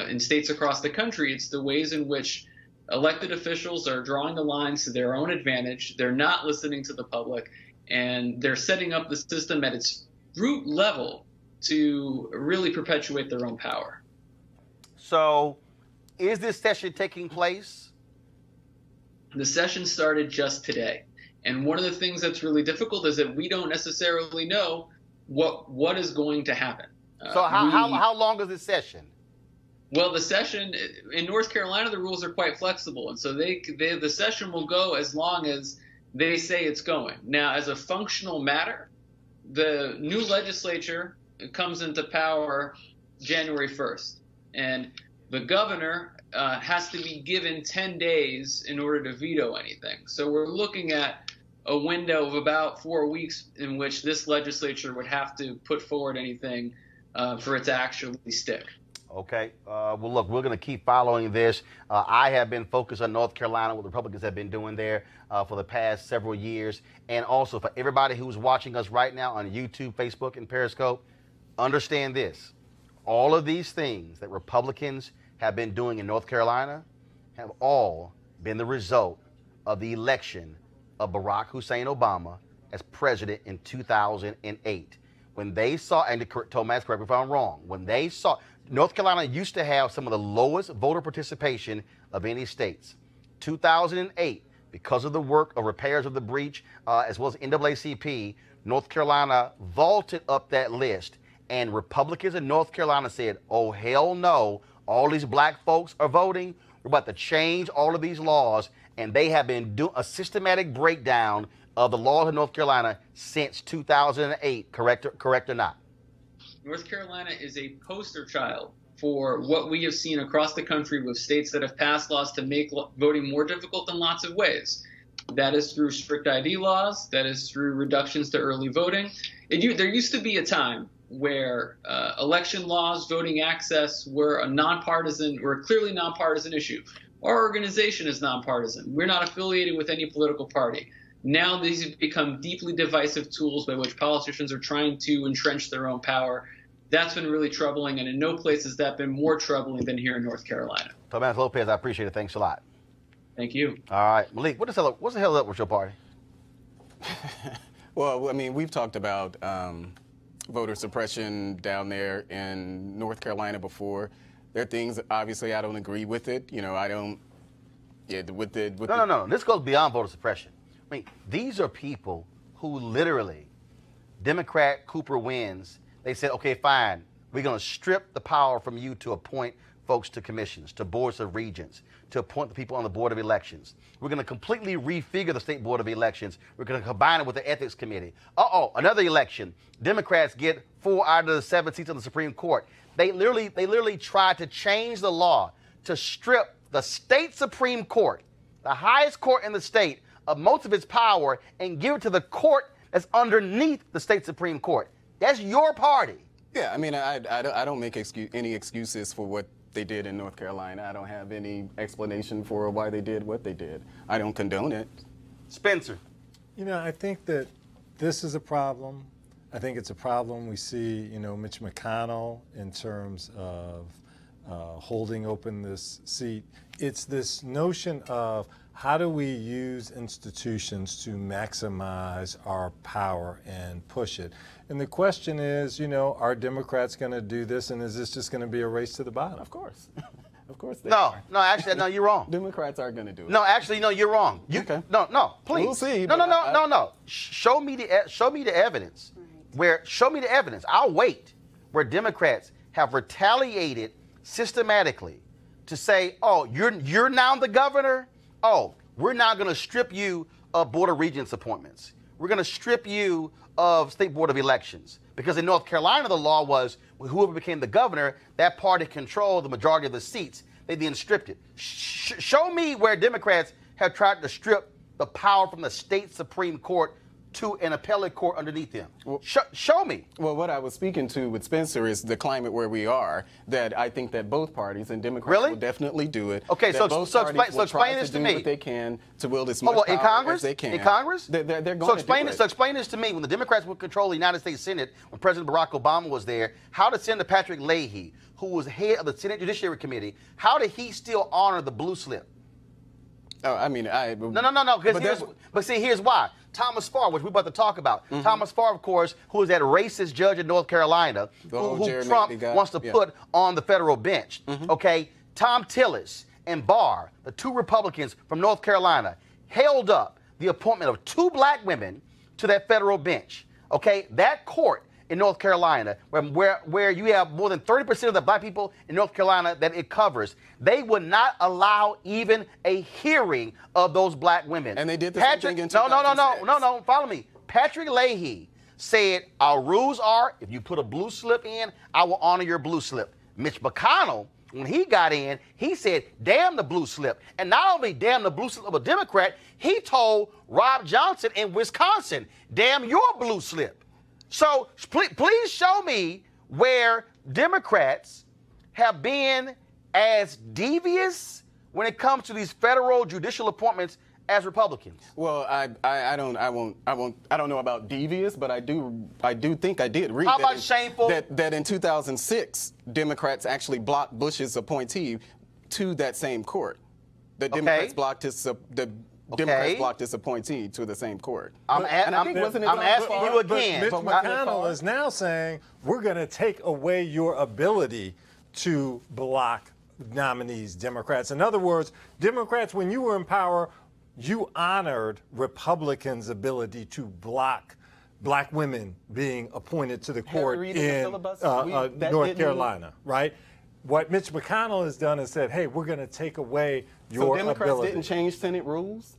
in states across the country, it's the ways in which elected officials are drawing the lines to their own advantage. They're not listening to the public, and they're setting up the system at its root level to really perpetuate their own power. So is this session taking place? The session started just today. And one of the things that's really difficult is that we don't necessarily know what is going to happen. So how long is this session? Well, the session in North Carolina, the rules are quite flexible, and so the session will go as long as they say it's going. Now, as a functional matter, the new legislature comes into power January 1st, and the governor has to be given 10 days in order to veto anything. So we're looking at a window of about 4 weeks in which this legislature would have to put forward anything for it to actually stick. Okay. Well, look, we're going to keep following this. I have been focused on North Carolina, what the Republicans have been doing there for the past several years. And also for everybody who's watching us right now on YouTube, Facebook, and Periscope, understand this. All of these things that Republicans have been doing in North Carolina have all been the result of the election of Barack Hussein Obama as president in 2008. When they saw, and Tomas, correct me if I'm wrong, when they saw, North Carolina used to have some of the lowest voter participation of any states. 2008, because of the work of repairs of the breach, as well as NAACP, North Carolina vaulted up that list. And Republicans in North Carolina said, oh, hell no, all these black folks are voting. We're about to change all of these laws. And they have been doing a systematic breakdown of the laws in North Carolina since 2008, correct or not? North Carolina is a poster child for what we have seen across the country with states that have passed laws to make voting more difficult in lots of ways. That is through strict ID laws. That is through reductions to early voting. There used to be a time where election laws, voting access were a clearly nonpartisan issue. Our organization is nonpartisan. We're not affiliated with any political party. Now these have become deeply divisive tools by which politicians are trying to entrench their own power. That's been really troubling, and in no place has that been more troubling than here in North Carolina. Tomas Lopez, I appreciate it. Thanks a lot. Thank you. All right. Malik, what's the hell up with your party? Well, I mean, we've talked about voter suppression down there in North Carolina before. There are things, obviously, I don't agree with it. You know, I don't, No. This goes beyond voter suppression. I mean, these are people who literally, Democrat Cooper wins. They said, okay, fine. We're going to strip the power from you to appoint folks to commissions, to boards of regents, to appoint the people on the Board of Elections. We're going to completely refigure the State Board of Elections. We're going to combine it with the Ethics Committee. Another election. Democrats get 4 out of the 7 seats on the Supreme Court. They literally tried to change the law to strip the state Supreme Court, the highest court in the state, of most of its power and give it to the court that's underneath the state Supreme Court. That's your party. Yeah, I mean, I don't make any excuses for what they did in North Carolina. I don't have any explanation for why they did what they did. I don't condone it. Spencer. You know, I think that this is a problem. I think it's a problem we see, Mitch McConnell in terms of holding open this seat. It's this notion of how do we use institutions to maximize our power and push it? And the question is, are Democrats going to do this, and is this just going to be a race to the bottom? Of course. Of course they No, are. no, actually, no, you're wrong. Democrats are going to do it. No, actually, no, you're wrong. Okay. No, please. We'll see, No, but no. Show me the evidence. Show me the evidence. I'll wait. Where Democrats have retaliated systematically to say, oh, you're now the governor. Oh, we're now going to strip you of Board of Regents appointments. We're going to strip you of State Board of Elections. Because in North Carolina, the law was whoever became the governor, that party controlled the majority of the seats. They then stripped it. Show me where Democrats have tried to strip the power from the state Supreme Court to an appellate court underneath them. Well, show me. Well, what I was speaking to with Spencer is the climate where we are, that I think that both parties, and Democrats will definitely do it. Okay, so explain this to do me. what they can to wield as much power in Congress? as they can. In Congress? They're going to do it. So explain this to me. When the Democrats would control the United States Senate, when President Barack Obama was there, how did Senator Patrick Leahy, who was head of the Senate Judiciary Committee, how did he still honor the blue slip? Oh, I mean, No. But see, here's why. Thomas Farr, which we're about to talk about. Thomas Farr, of course, who is that racist judge in North Carolina, who Trump wants to put on the federal bench. Okay, Tom Tillis and Barr, the two Republicans from North Carolina, held up the appointment of two black women to that federal bench. Okay, that court in North Carolina, where you have more than 30% of the black people in North Carolina that it covers, they would not allow even a hearing of those black women. And they did the same thing in 2006. No, follow me. Patrick Leahy said, our rules are, if you put a blue slip in, I will honor your blue slip. Mitch McConnell, when he got in, he said, damn the blue slip. And not only damn the blue slip of a Democrat, he told Rob Johnson in Wisconsin, damn your blue slip. So please show me where Democrats have been as devious when it comes to these federal judicial appointments as Republicans. Well, I don't know about devious, but I do think I did read. How about shameful? That in 2006, Democrats actually blocked Bush's appointee to that same court. The Democrats blocked his Democrats blocked his appointee to the same court. I'm asking you again. Mitch McConnell is now saying we're going to take away your ability to block nominees, Democrats. In other words, Democrats, when you were in power, you honored Republicans' ability to block black women being appointed to the court in North Carolina, right? What Mitch McConnell has done is said, hey, we're going to take away your ability. So Democrats didn't change Senate rules?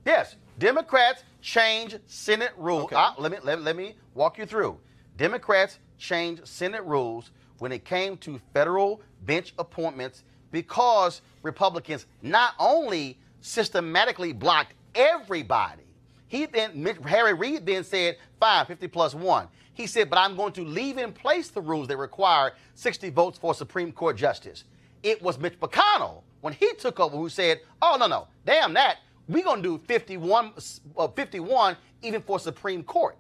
Yes, Democrats changed Senate rules. Okay. Let me walk you through. Democrats changed Senate rules when it came to federal bench appointments because Republicans not only systematically blocked everybody. Harry Reid then said, fine, 50 plus 1. He said, but I'm going to leave in place the rules that require 60 votes for a Supreme Court justice. It was Mitch McConnell, when he took over, who said, oh, no, damn that. We're going to do 51 even for Supreme Court.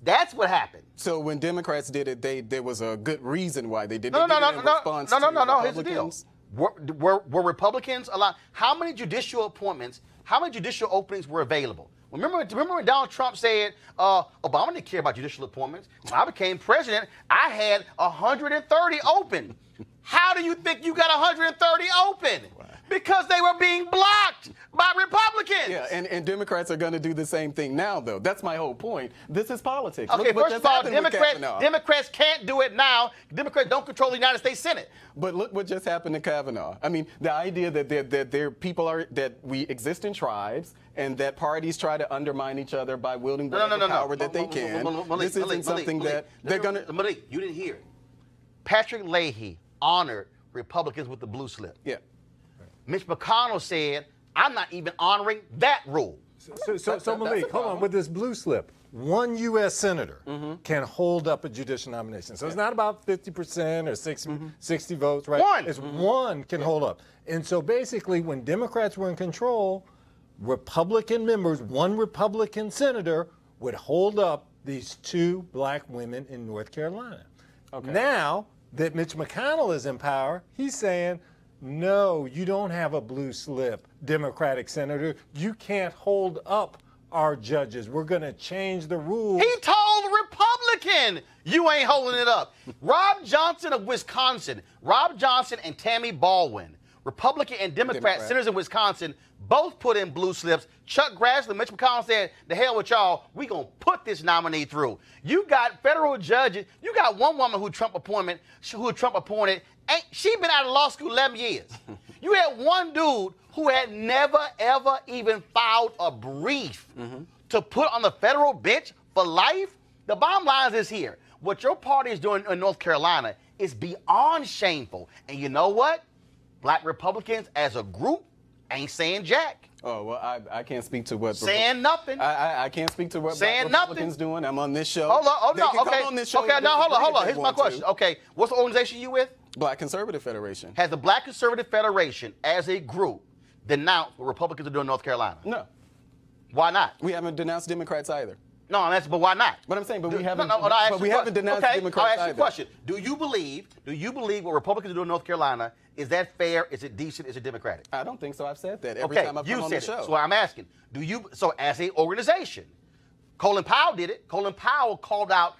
That's what happened. So when Democrats did it, there was a good reason why they did it. No. Here's the deal. Were Republicans allowed? How many judicial appointments, how many judicial openings were available? Remember when Donald Trump said, Obama didn't care about judicial appointments. When I became president, I had 130 open. How do you think you got 130 open? Wow. Because they were being blocked by Republicans. Yeah, and Democrats are going to do the same thing now, though. That's my whole point. This is politics. Okay, first of all, Democrats can't do it now. Democrats don't control the United States Senate. But look what just happened to Kavanaugh. I mean, the idea that that we exist in tribes and that parties try to undermine each other by wielding whatever power that they can. This isn't something that they're going to... Malik, you didn't hear it. Patrick Leahy honored Republicans with the blue slip. Yeah. Mitch McConnell said, I'm not even honoring that rule. So Malik, hold on. With this blue slip, one U.S. senator can hold up a judicial nomination. So it's not about 50% or 60 votes, right? One. It's one can hold up. And so basically, when Democrats were in control, Republican members, one Republican senator would hold up these two black women in North Carolina. Okay. Now, that Mitch McConnell is in power, he's saying, no, you don't have a blue slip, Democratic senator. You can't hold up our judges. We're going to change the rules. He told the Republican, you ain't holding it up. Rob Johnson of Wisconsin, Rob Johnson and Tammy Baldwin, Republican and Democrat senators in Wisconsin, both put in blue slips. Chuck Grassley, Mitch McConnell said, the hell with y'all, we going to put this nominee through. You got federal judges. You got one woman who Trump appointed, she been out of law school 11 years. You had one dude who had never, ever even filed a brief to put on the federal bench for life. The bottom line is here. What your party is doing in North Carolina is beyond shameful. And you know what? Black Republicans as a group ain't saying jack. Oh, well, I can't speak to what... Saying nothing. I can't speak to what saying Black Republicans doing. I'm on this show. Hold on, They can come on this show okay, now hold on. Here's my want to. question. Okay, what's the organization you with? Black Conservative Federation. Has the Black Conservative Federation as a group denounced what Republicans are doing in North Carolina? No. Why not? We haven't denounced Democrats either. No, but why not? But I'm saying, but we haven't. But we haven't denounced Democrats I'll ask you either. a question. Do you believe what Republicans are doing in North Carolina, is that fair? Is it decent? Is it democratic? I don't think so. I've said that every time I've come on the show. So I'm asking, so as an organization, Colin Powell did it. Colin Powell called out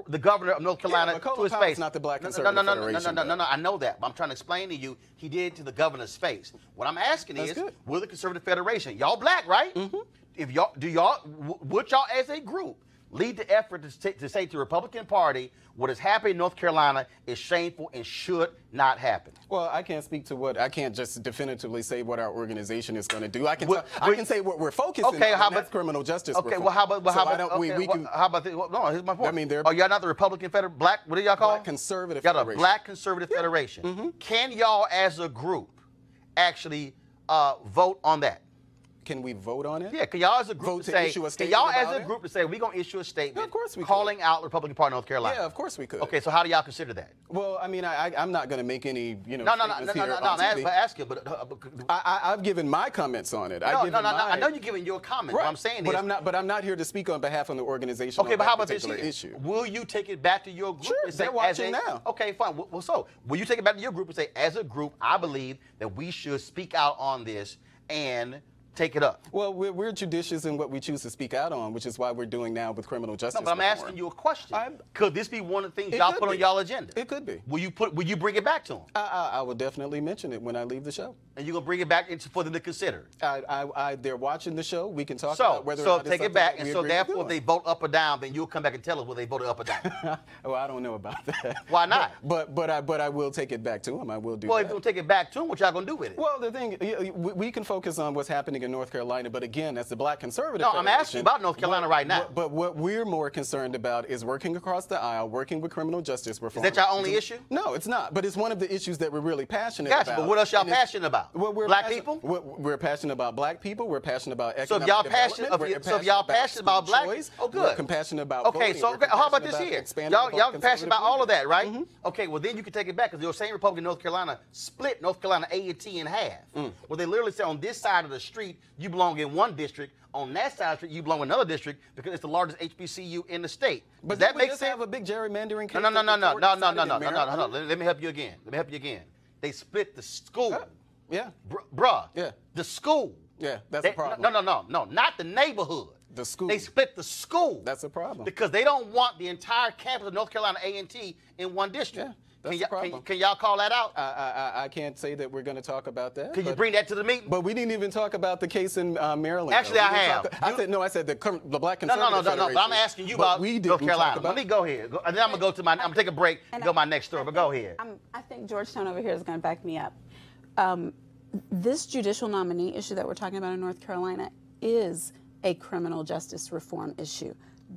the governor of North Carolina to his face. Not the Black Conservative Federation. No, I know that, but I'm trying to explain to you, he did it to the governor's face. What I'm asking is, we're the Conservative Federation. Y'all black, right? Mm-hmm. Would y'all as a group lead the effort to say to the Republican Party, what is happening in North Carolina is shameful and should not happen? Well, I can't speak to I can't just definitively say what our organization is going to do. I can say what we're focusing on, and that's criminal justice reform. Well, how about this? No, here's my point. I mean, y'all not the Republican Black, what do y'all call it? Black Conservative Y'all Federation. the Black Conservative Federation. Mm-hmm. Can y'all as a group actually vote on that? Can we vote on it? Yeah, can y'all as a group issue a statement y'all about as a group to say we're gonna issue a statement of course we calling out the Republican Party of North Carolina? Yeah, of course we could. Okay, so how do y'all consider that? Well, I mean, I'm not going to make any, No, I'm asking, but I've given my comments on it. I know you're giving your comments. Right. What I'm saying but I'm not here to speak on behalf of the organization. Okay, but how about this issue? Will you take it back to your group? Sure, and say, they're watching now. Okay, fine. Well, so will you take it back to your group and say, as a group, I believe that we should speak out on this and take it up? Well, we're judicious in what we choose to speak out on, which is why we're doing now with criminal justice. No, but I'm asking you a question. Could this be one of the things y'all put on y'all agenda? It could be. Will you bring it back to them? I will definitely mention it when I leave the show. And you're gonna bring it back for them to consider? They're watching the show. We can talk about whether or not take it back, and so therefore, if they vote up or down, then you'll come back and tell us whether they voted up or down. Well, I don't know about that. Why not? But I will take it back to them. I will do. Well, that. if you take it back to them, what y'all gonna do with it? Well, the thing we can focus on what's happening in North Carolina, but again, as the Black Conservative Federation, I'm asking about North Carolina right now. But what we're more concerned about is working across the aisle, working with criminal justice reform. Is that your only issue? No, it's not. But it's one of the issues that we're really passionate about. But what else y'all passionate about? Black people? We're passionate about black people. We're passionate about economic So if y'all passionate about black people, oh good. We're passionate about voting. How about this here? Y'all passionate about all of that, right? Mm-hmm. Okay, well then you can take it back because your same Republican North Carolina split North Carolina A&T in half. Well, they literally say on this side of the street you belong in one district. On that side of the street, you belong in another district because it's the largest HBCU in the state. But that makes sense? Have a big gerrymandering case. No. Let me help you again. They split the school. Yeah. Bruh. Yeah. The school. Yeah, that's a problem. No, not the neighborhood. The school. They split the school. That's a problem. Because they don't want the entire campus of North Carolina A&T in one district. Yeah. That's the problem. Can y'all call that out? I can't say that we're going to talk about that. Can you bring that to the meeting? But we didn't even talk about the case in Maryland. Actually, I have. I said the Black Conservative Federation. No. But I'm asking you about North Carolina. Let me go here. And then I'm going to take a break and go to my next story. But go ahead. I think Georgetown over here is going to back me up. This judicial nominee issue that we're talking about in North Carolina is a criminal justice reform issue.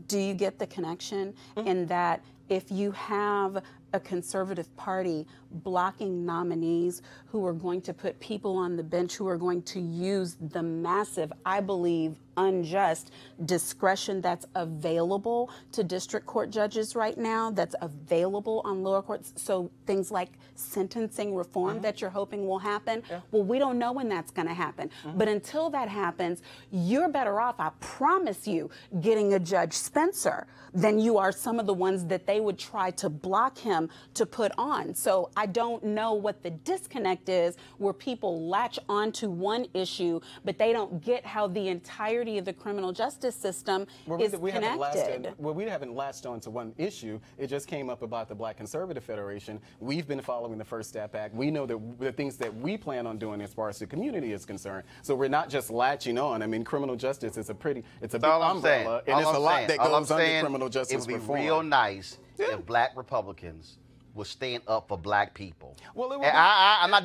Do you get the connection in that if you have a conservative party blocking nominees who are going to put people on the bench who are going to use the massive, I believe, unjust discretion that's available to district court judges right now, that's available on lower courts, so things like sentencing reform that you're hoping will happen, well, we don't know when that's going to happen. But until that happens, you're better off, I promise you, getting a Judge Spencer than you are some of the ones that they would try to block him him to put on. So I don't know what the disconnect is where people latch onto one issue, but they don't get how the entirety of the criminal justice system is connected. We haven't latched on to one issue. It just came up about the Black Conservative Federation. We've been following the First Step Act. We know that the things that we plan on doing as far as the community is concerned. So we're not just latching on. I mean, criminal justice is a big umbrella, and it's a lot that goes under criminal justice reform. It would be real nice if Black Republicans were staying up for Black people. Well, I'm not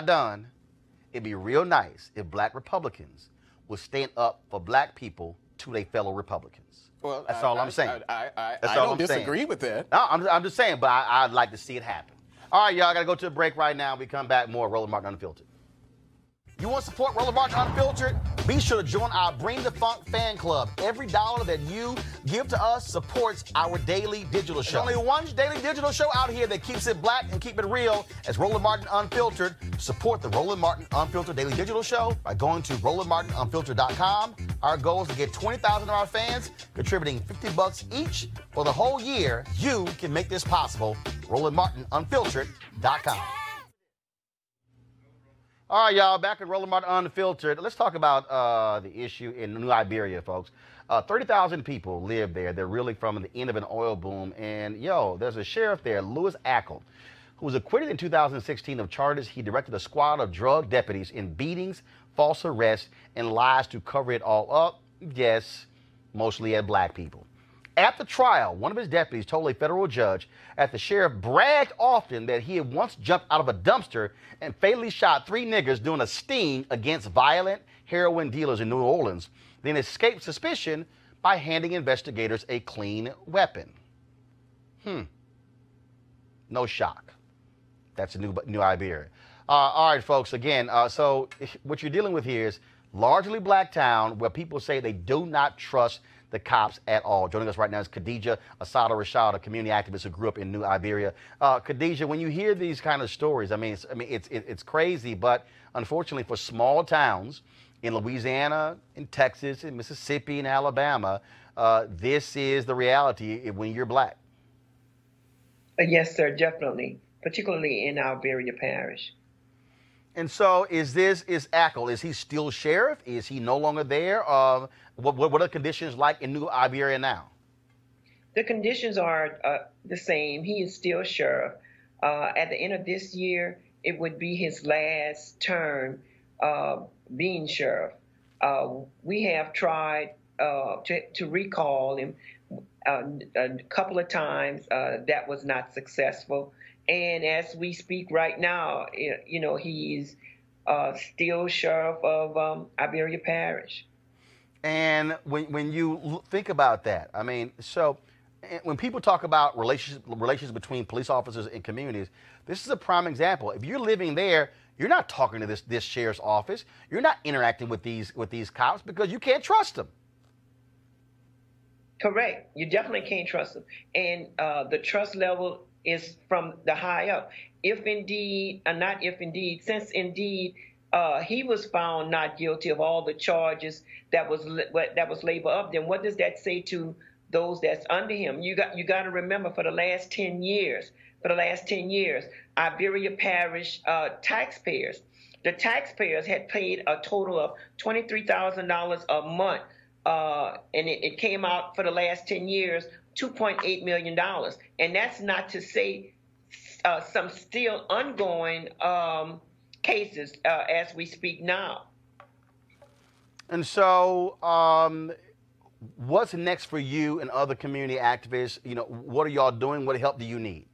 done. It'd be real nice if Black Republicans were staying up for Black people to their fellow Republicans. Well, that's all I'm saying. I don't disagree with that. No, I'm just saying, but I'd like to see it happen. All right, y'all, I got to go to a break right now. We come back, more Roland Martin Unfiltered. You want to support Roland Martin Unfiltered? Be sure to join our Bring the Funk fan club. Every dollar that you give to us supports our daily digital show. There's only one daily digital show out here that keeps it black and keep it real as Roland Martin Unfiltered. Support the Roland Martin Unfiltered daily digital show by going to RolandMartinUnfiltered.com. Our goal is to get 20,000 of our fans contributing $50 each for the whole year. You can make this possible. RolandMartinUnfiltered.com. All right, y'all, back at Roland Martin Unfiltered. Let's talk about the issue in New Iberia, folks. 30,000 people live there. They're really from the end of an oil boom. And, there's a sheriff there, Louis Ackel, who was acquitted in 2016 of charges. He directed a squad of drug deputies in beatings, false arrests, and lies to cover it all up. Yes, mostly at Black people. At the trial, one of his deputies told a federal judge that the sheriff bragged often that he had once jumped out of a dumpster and fatally shot 3 niggers doing a sting against violent heroin dealers in New Orleans, then escaped suspicion by handing investigators a clean weapon. No shock. That's a New Iberia. All right, folks, again, so what you're dealing with here is largely Black town where people say they do not trust the cops at all. Joining us right now is Khadija Asada Rashad, a community activist who grew up in New Iberia. Khadija, when you hear these kind of stories, it's crazy, but unfortunately for small towns in Louisiana, in Texas, in Mississippi, in Alabama, this is the reality when you're Black. Yes, sir, definitely, particularly in Iberia Parish. And so is Ackel, is he still sheriff? Is he no longer there? What are the conditions like in New Iberia now? The conditions are the same. He is still sheriff. At the end of this year, it would be his last term being sheriff. We have tried to recall him a couple of times. That was not successful. And as we speak right now, he's still sheriff of Iberia Parish. And when you think about that, so when people talk about relations between police officers and communities, this is a prime example. If you're living there, you're not talking to this sheriff's office. You're not interacting with these cops because you can't trust them. Correct. You definitely can't trust them. And the trust level is from the high up. Since indeed he was found not guilty of all the charges that was labeled up, then what does that say to those that's under him? You got to remember, for the last 10 years, Iberia Parish taxpayers had paid a total of $23,000 a month, and it came out for the last 10 years, $2.8 million. And that's not to say some still ongoing cases as we speak now. And so what's next for you and other community activists? What are y'all doing? What help do you need?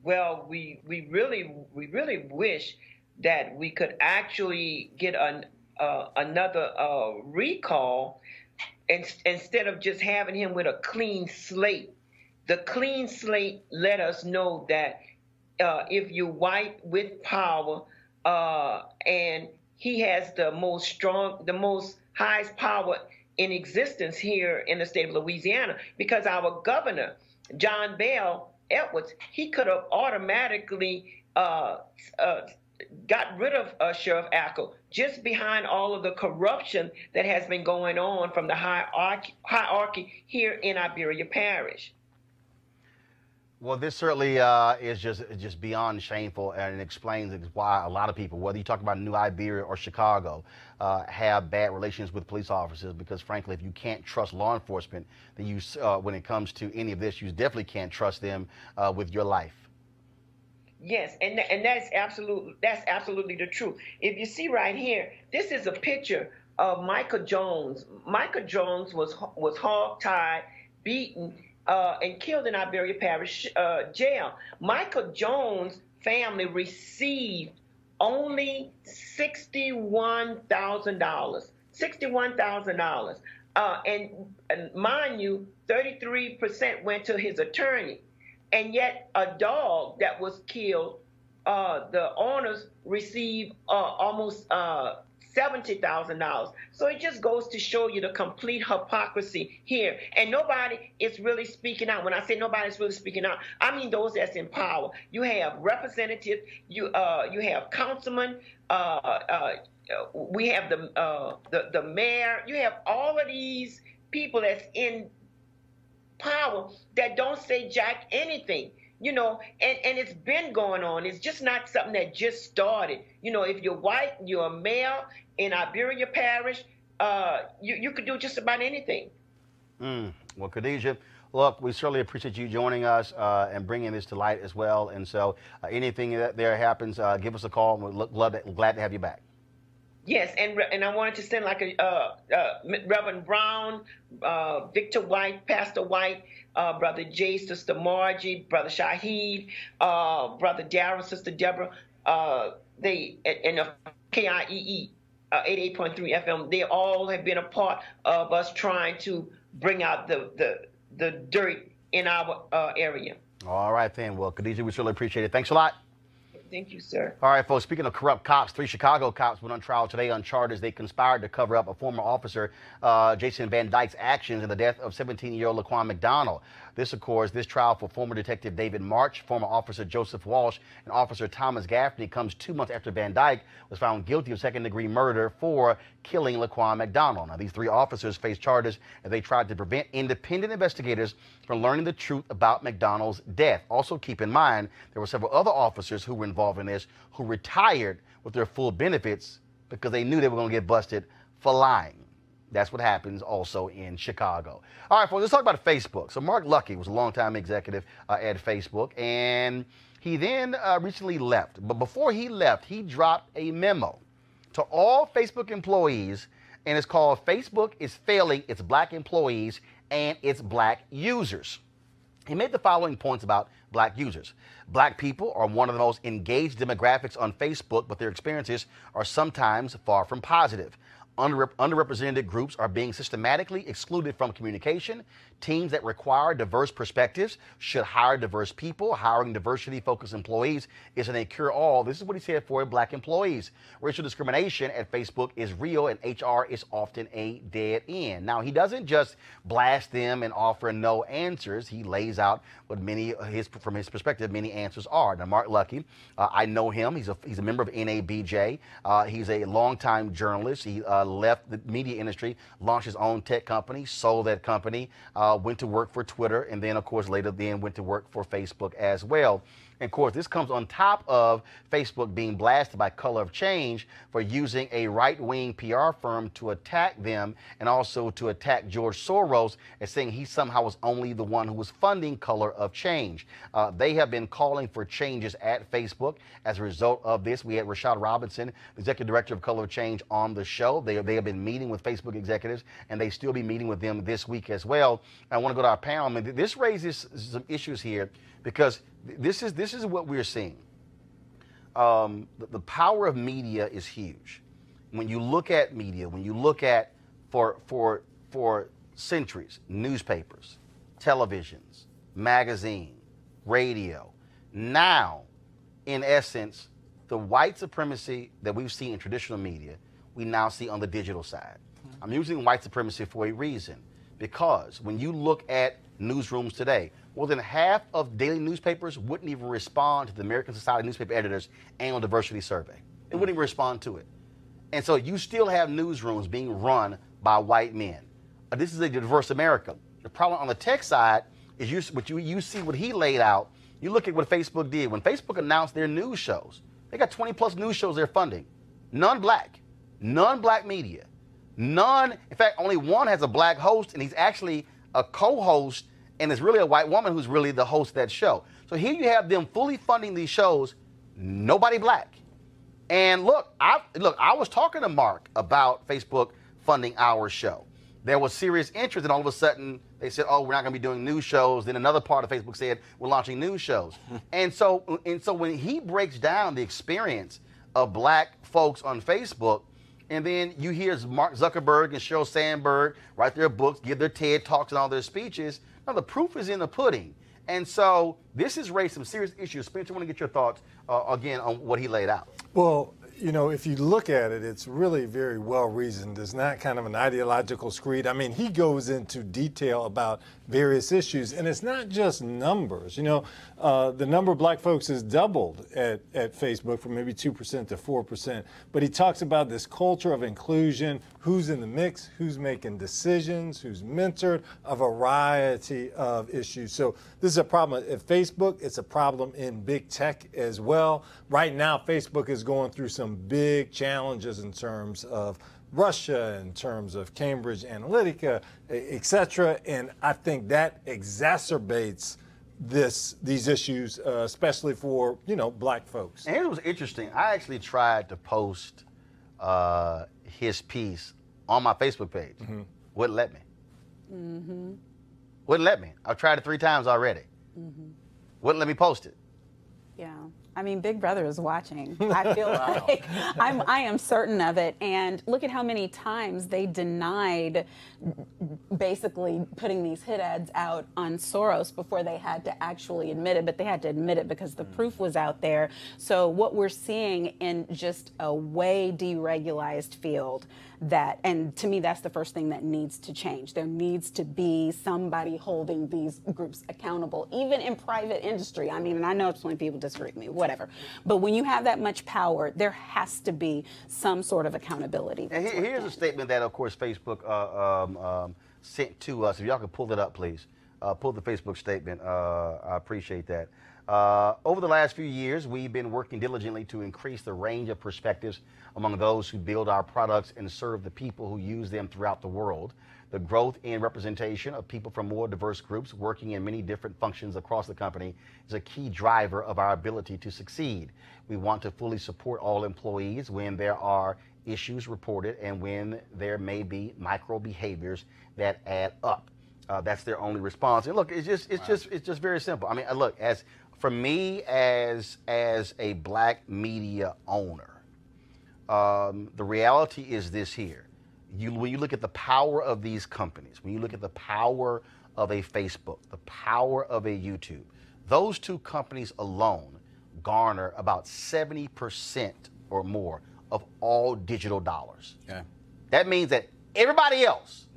Well, we really wish that we could actually get another recall instead of just having him with a clean slate. The clean slate let us know that if you're white with power, and he has the most highest power in existence here in the state of Louisiana, because our governor, John Bell Edwards, he could have automatically got rid of Sheriff Ackle just behind all of the corruption that has been going on from the hierarchy here in Iberia Parish. Well, this certainly is just beyond shameful, and it explains why a lot of people, whether you talk about New Iberia or Chicago, have bad relations with police officers. Because frankly, if you can't trust law enforcement, then you, when it comes to any of this, you definitely can't trust them with your life. Yes, and that's absolutely the truth. If you see right here, this is a picture of Michael Jones. Michael Jones was hog-tied, beaten, and killed in Iberia Parish jail. Michael Jones' family received only $61,000. $61,000. And mind you, 33% went to his attorney. And yet a dog that was killed, the owners received almost $70,000. So it just goes to show you the complete hypocrisy here. And nobody is really speaking out. When I say nobody's really speaking out, I mean those that's in power. You have representatives, you have councilmen, we have the mayor. You have all of these people that's in power that don't say jack anything, you know, and it's been going on. It's just not something that just started. You know, if you're white, you're a male in Iberia Parish, you could do just about anything. Well, Khadijah, look, we certainly appreciate you joining us and bringing this to light as well. And so anything that there happens, give us a call. We're glad to have you back. Yes, and I wanted to send like Reverend Brown, Victor White, Pastor White, Brother Jay, Sister Margie, Brother Shaheed, Brother Darrell, Sister Deborah, they and KIEE 88.3 FM. They all have been a part of us trying to bring out the dirt in our area. All right, then. Well, Khadijah, we certainly appreciate it. Thanks a lot. Thank you, sir. All right, folks, speaking of corrupt cops, 3 Chicago cops went on trial today on charges they conspired to cover up a former officer, Jason Van Dyke's actions in the death of 17-year-old Laquan McDonald. This, of course, this trial for former Detective David March, former Officer Joseph Walsh, and Officer Thomas Gaffney comes 2 months after Van Dyke was found guilty of second-degree murder for killing Laquan McDonald. Now, these 3 officers face charges as they tried to prevent independent investigators from learning the truth about McDonald's death. Also, keep in mind, there were several other officers who were involved in this who retired with their full benefits because they knew they were going to get busted for lying. That's what happens also in Chicago. All right, folks, let's talk about Facebook. So Mark Lucky was a longtime executive at Facebook, and he then recently left. But before he left, he dropped a memo to all Facebook employees, and it's called Facebook is Failing Its Black Employees and Its Black Users. He made the following points about black users. Black people are one of the most engaged demographics on Facebook, but their experiences are sometimes far from positive. Underrepresented groups are being systematically excluded from communication. Teams that require diverse perspectives should hire diverse people. Hiring diversity-focused employees isn't a cure-all. This is what he said for black employees. Racial discrimination at Facebook is real, and HR is often a dead end. Now, he doesn't just blast them and offer no answers. He lays out what from his perspective, many answers are. Now, Mark Lucky, I know him. He's a member of NABJ. He's a longtime journalist. He left the media industry, launched his own tech company, sold that company, went to work for Twitter, and then, of course, later went to work for Facebook as well. And, of course, this comes on top of Facebook being blasted by Color of Change for using a right-wing PR firm to attack them and also to attack George Soros and saying he somehow was only the one who was funding Color of Change. They have been calling for changes at Facebook. As a result of this, we had Rashad Robinson, the executive director of Color of Change, on the show. They have been meeting with Facebook executives, and they still be meeting with them this week as well. I want to go to our panel. I mean, this raises some issues here because this is what we're seeing. The power of media is huge. When you look at media, when you look at for centuries, newspapers, televisions, magazine, radio, now, in essence, the white supremacy that we've seen in traditional media, we now see on the digital side. I'm using white supremacy for a reason, because when you look at newsrooms today, more than half of daily newspapers wouldn't even respond to the American Society of Newspaper Editors annual diversity survey. They wouldn't even respond to it. And so you still have newsrooms being run by white men. This is a diverse America. The problem on the tech side is you see what he laid out. You look at what Facebook did. When Facebook announced their news shows, they got 20 plus news shows they're funding. None black media. None, in fact, only one has a black host, and he's actually a co-host, and it's really a white woman who's really the host of that show. So here you have them fully funding these shows, nobody black. And look, I was talking to Mark about Facebook funding our show. There was serious interest, and all of a sudden they said, "Oh, we're not going to be doing news shows." Then another part of Facebook said, "We're launching news shows." and so when he breaks down the experience of black folks on Facebook, and then you hear Mark Zuckerberg and Sheryl Sandberg write their books, give their TED Talks and all their speeches, now the proof is in the pudding. And so this has raised some serious issues. Spencer, I want to get your thoughts again on what he laid out. Well, you know, if you look at it, it's really very well reasoned. It's not kind of an ideological screed. I mean, he goes into detail about various issues, and it's not just numbers. You know, the number of black folks has doubled at Facebook from maybe 2% to 4%. But he talks about this culture of inclusion, who's in the mix, who's making decisions, who's mentored, a variety of issues. So this is a problem at Facebook. It's a problem in big tech as well. Right now, Facebook is going through some big challenges in terms of Russia, in terms of Cambridge Analytica, et cetera. And I think that exacerbates these issues, especially for, you know, black folks. And here's what's interesting. I actually tried to post his piece on my Facebook page. Mm-hmm. Wouldn't let me. Mm-hmm. Wouldn't let me. I've tried it 3 times already. Mm-hmm. Wouldn't let me post it. Yeah. I mean, Big Brother is watching. I feel like I am certain of it. And look at how many times they denied basically putting these hit ads out on Soros before they had to actually admit it. But they had to admit it because the proof was out there. So what we're seeing in just a way deregularized field, and to me, that's the first thing that needs to change. There needs to be somebody holding these groups accountable, even in private industry. I mean, and I know plenty of people disagree with me, whatever. But when you have that much power, there has to be some sort of accountability. And here's a statement that, of course, Facebook sent to us. If y'all could pull it up, please. Pull the Facebook statement. I appreciate that. Over the last few years, we've been working diligently to increase the range of perspectives among those who build our products and serve the people who use them throughout the world. The growth and representation of people from more diverse groups working in many different functions across the company is a key driver of our ability to succeed. We want to fully support all employees when there are issues reported and when there may be micro behaviors that add up. That's their only response. And look, it's just very simple. I mean, look, for me as a black media owner, the reality is this here. When you look at the power of these companies, when you look at the power of a Facebook, the power of a YouTube, those 2 companies alone garner about 70% or more of all digital dollars. Yeah. That means that everybody else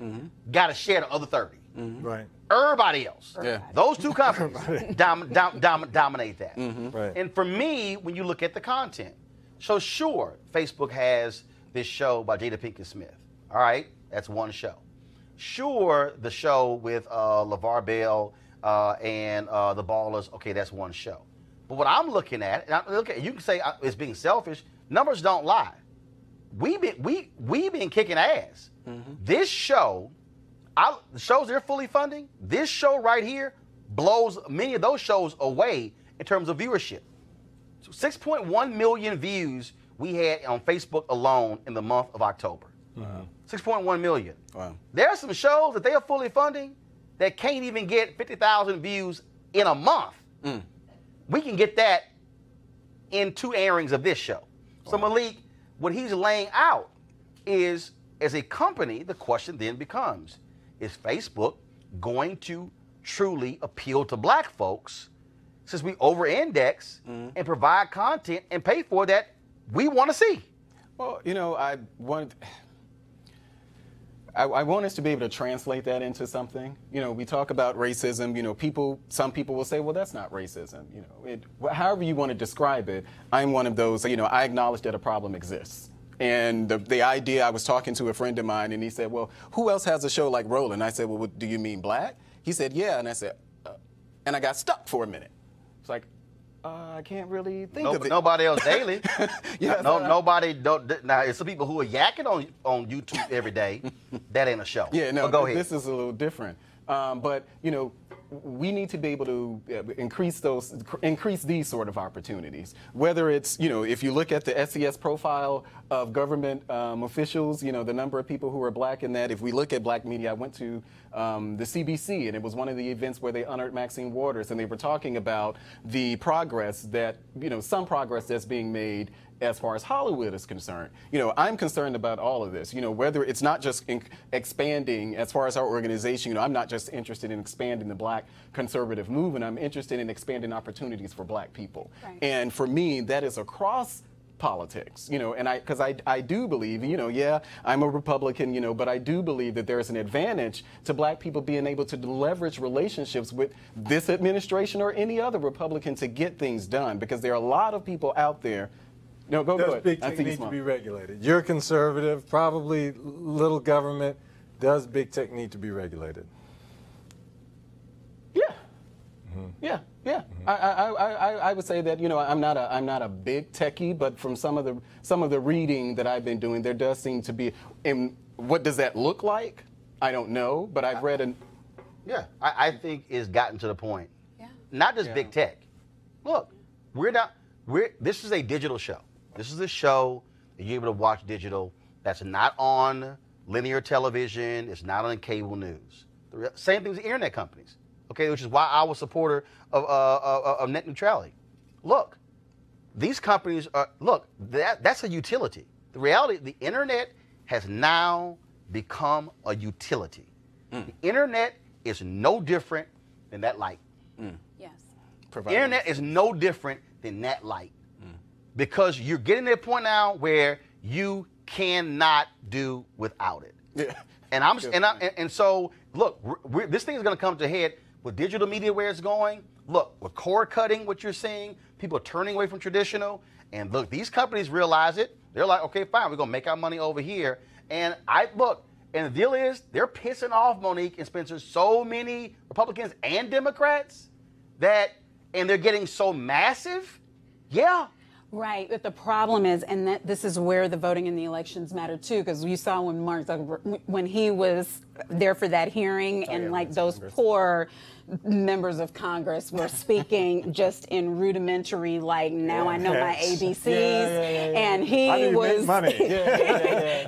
got a share the other 30. Mm-hmm. Right. Everybody else. Yeah. Those 2 companies dominate that. Mm-hmm. Right. And for me, when you look at the content, so sure, Facebook has this show by Jada Pinkett Smith. All right, that's one show. Sure, the show with LeVar Bell and the Ballers. Okay, that's one show. But what I'm looking at, you can say it's being selfish. Numbers don't lie. We've been kicking ass. Mm-hmm. This show, the shows they're fully funding, this show right here blows many of those shows away in terms of viewership. So 6.1 million views we had on Facebook alone in the month of October. Wow. 6.1 million. Wow. There are some shows that they are fully funding that can't even get 50,000 views in a month. Mm. We can get that in 2 airings of this show. Wow. So Malik, what he's laying out is, as a company, the question then becomes, is Facebook going to truly appeal to black folks since we over-index and provide content and pay for that we want to see? Well, you know, I want us to be able to translate that into something. You know, we talk about racism. You know, some people will say, well, that's not racism. You know, however you want to describe it, I'm one of those. You know, I acknowledge that a problem exists. And the idea, I was talking to a friend of mine, and he said, well, who else has a show like Roland? I said, well, do you mean black? He said, yeah. And I said, and I got stuck for a minute. It's like, I can't really think of it. Nobody else daily. Yeah, nobody. Now, it's some people who are yakking on YouTube every day. That ain't a show. Yeah, no, but go ahead. This is a little different. But, you know, we need to be able to increase these sort of opportunities. Whether it's, you know, if you look at the SES profile of government officials, you know, the number of people who are black in that. If we look at black media, I went to the CBC, and it was one of the events where they honored Maxine Waters, and they were talking about the progress that, you know, some progress that's being made as far as Hollywood is concerned. You know, I'm concerned about all of this. You know, whether it's not just expanding as far as our organization, you know, I'm not just interested in expanding the black conservative movement. I'm interested in expanding opportunities for black people. Right. And for me, that is across politics, you know, and because I do believe, you know, yeah, I'm a Republican, you know, but I do believe that there's an advantage to black people being able to leverage relationships with this administration or any other Republican to get things done, because there are a lot of people out there. No, go ahead. Big tech need to be regulated? You're conservative, probably little government. Does big tech need to be regulated? Yeah. Mm-hmm. Yeah. Yeah. Mm-hmm. I would say that, you know, I'm not a big techie, but from some of the reading that I've been doing, there does seem to be. And what does that look like? I don't know, but I've read an. Yeah, I think it's gotten to the point. Yeah. Not just big tech. Look, this is a digital show. This is a show that you're able to watch digital. That's not on linear television. It's not on cable news. The same thing as the internet companies. Okay, which is why I was a supporter of net neutrality. Look, these companies are, that's a utility. The reality, the internet has now become a utility. The internet is no different than that light. Yes. The internet is no different than that light. Because you're getting to a point now where you cannot do without it. Yeah. And so look, this thing is going to come to a head with digital media where it's going. Look, with cord cutting, what you're seeing, people are turning away from traditional. And look, these companies realize it. They're like, okay, fine, we're going to make our money over here. And and the deal is, they're pissing off, Monique and Spencer, so many Republicans and Democrats and they're getting so massive. Yeah. Right, but the problem is, and that this is where the voting in the elections matter too, because you saw when Mark Zuckerberg, when he was there for that hearing, and like those poor members of Congress were speaking just in rudimentary, like, now I know my ABCs, and he was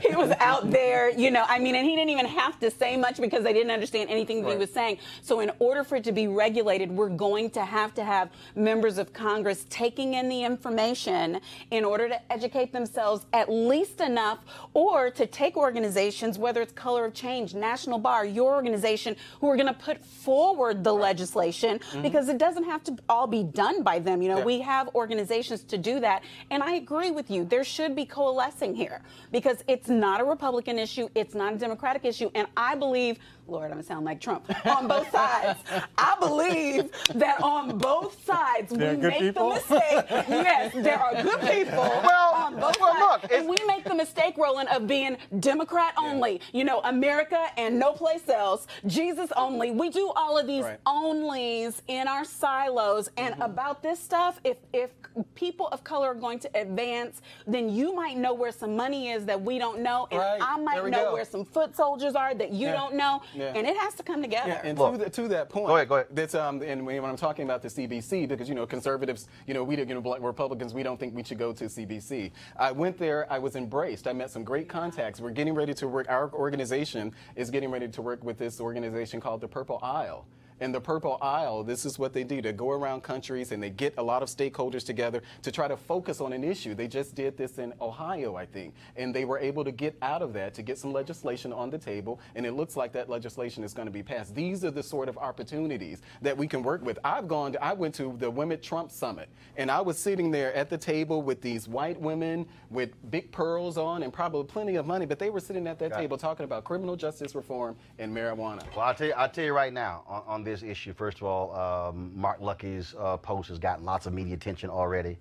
he was out there, you know, I mean, and he didn't even have to say much because they didn't understand anything that he was saying. So in order for it to be regulated, we're going to have members of Congress taking in the information in order to educate themselves at least enough, or to take organizations, whether it's Color of Change, National Bar, your organization, who are going to put forward the legislation, because it doesn't have to all be done by them. You know, we have organizations to do that. And I agree with you. There should be coalescing here, because it's not a Republican issue. It's not a Democratic issue. And I believe, Lord, I'm going to sound like Trump, on both sides. I believe that on both sides we make the mistake. Yes, there are good people on both sides. Look, and we make the mistake, Roland, of being Democrat only. You know, America and no place else. Jesus only. We do all of these onlys in our silos. And about this stuff, if people of color are going to advance, then you might know where some money is that we don't know, and I might know where some foot soldiers are that you don't know. And it has to come together. Yeah, and to that point, go ahead. That's and when I'm talking about the CBC, because, you know, conservatives, you know, black Republicans, we don't think we should go to CBC. I went there. I was embraced. I met some great contacts. We're getting ready to work. Our organization is getting ready to work with this organization called the Purple Isle. And the Purple Aisle, this is what they do. They go around countries and they get a lot of stakeholders together to try to focus on an issue. They just did this in Ohio, I think, and they were able to get out of that to get some legislation on the table, and it looks like that legislation is going to be passed. These are the sort of opportunities that we can work with. I went to the Women Trump Summit, and I was sitting there at the table with these white women with big pearls on and probably plenty of money, but they were sitting at that table talking about criminal justice reform and marijuana. Well, I'll tell you right now on this issue. First of all, Mark Lucky's post has gotten lots of media attention already,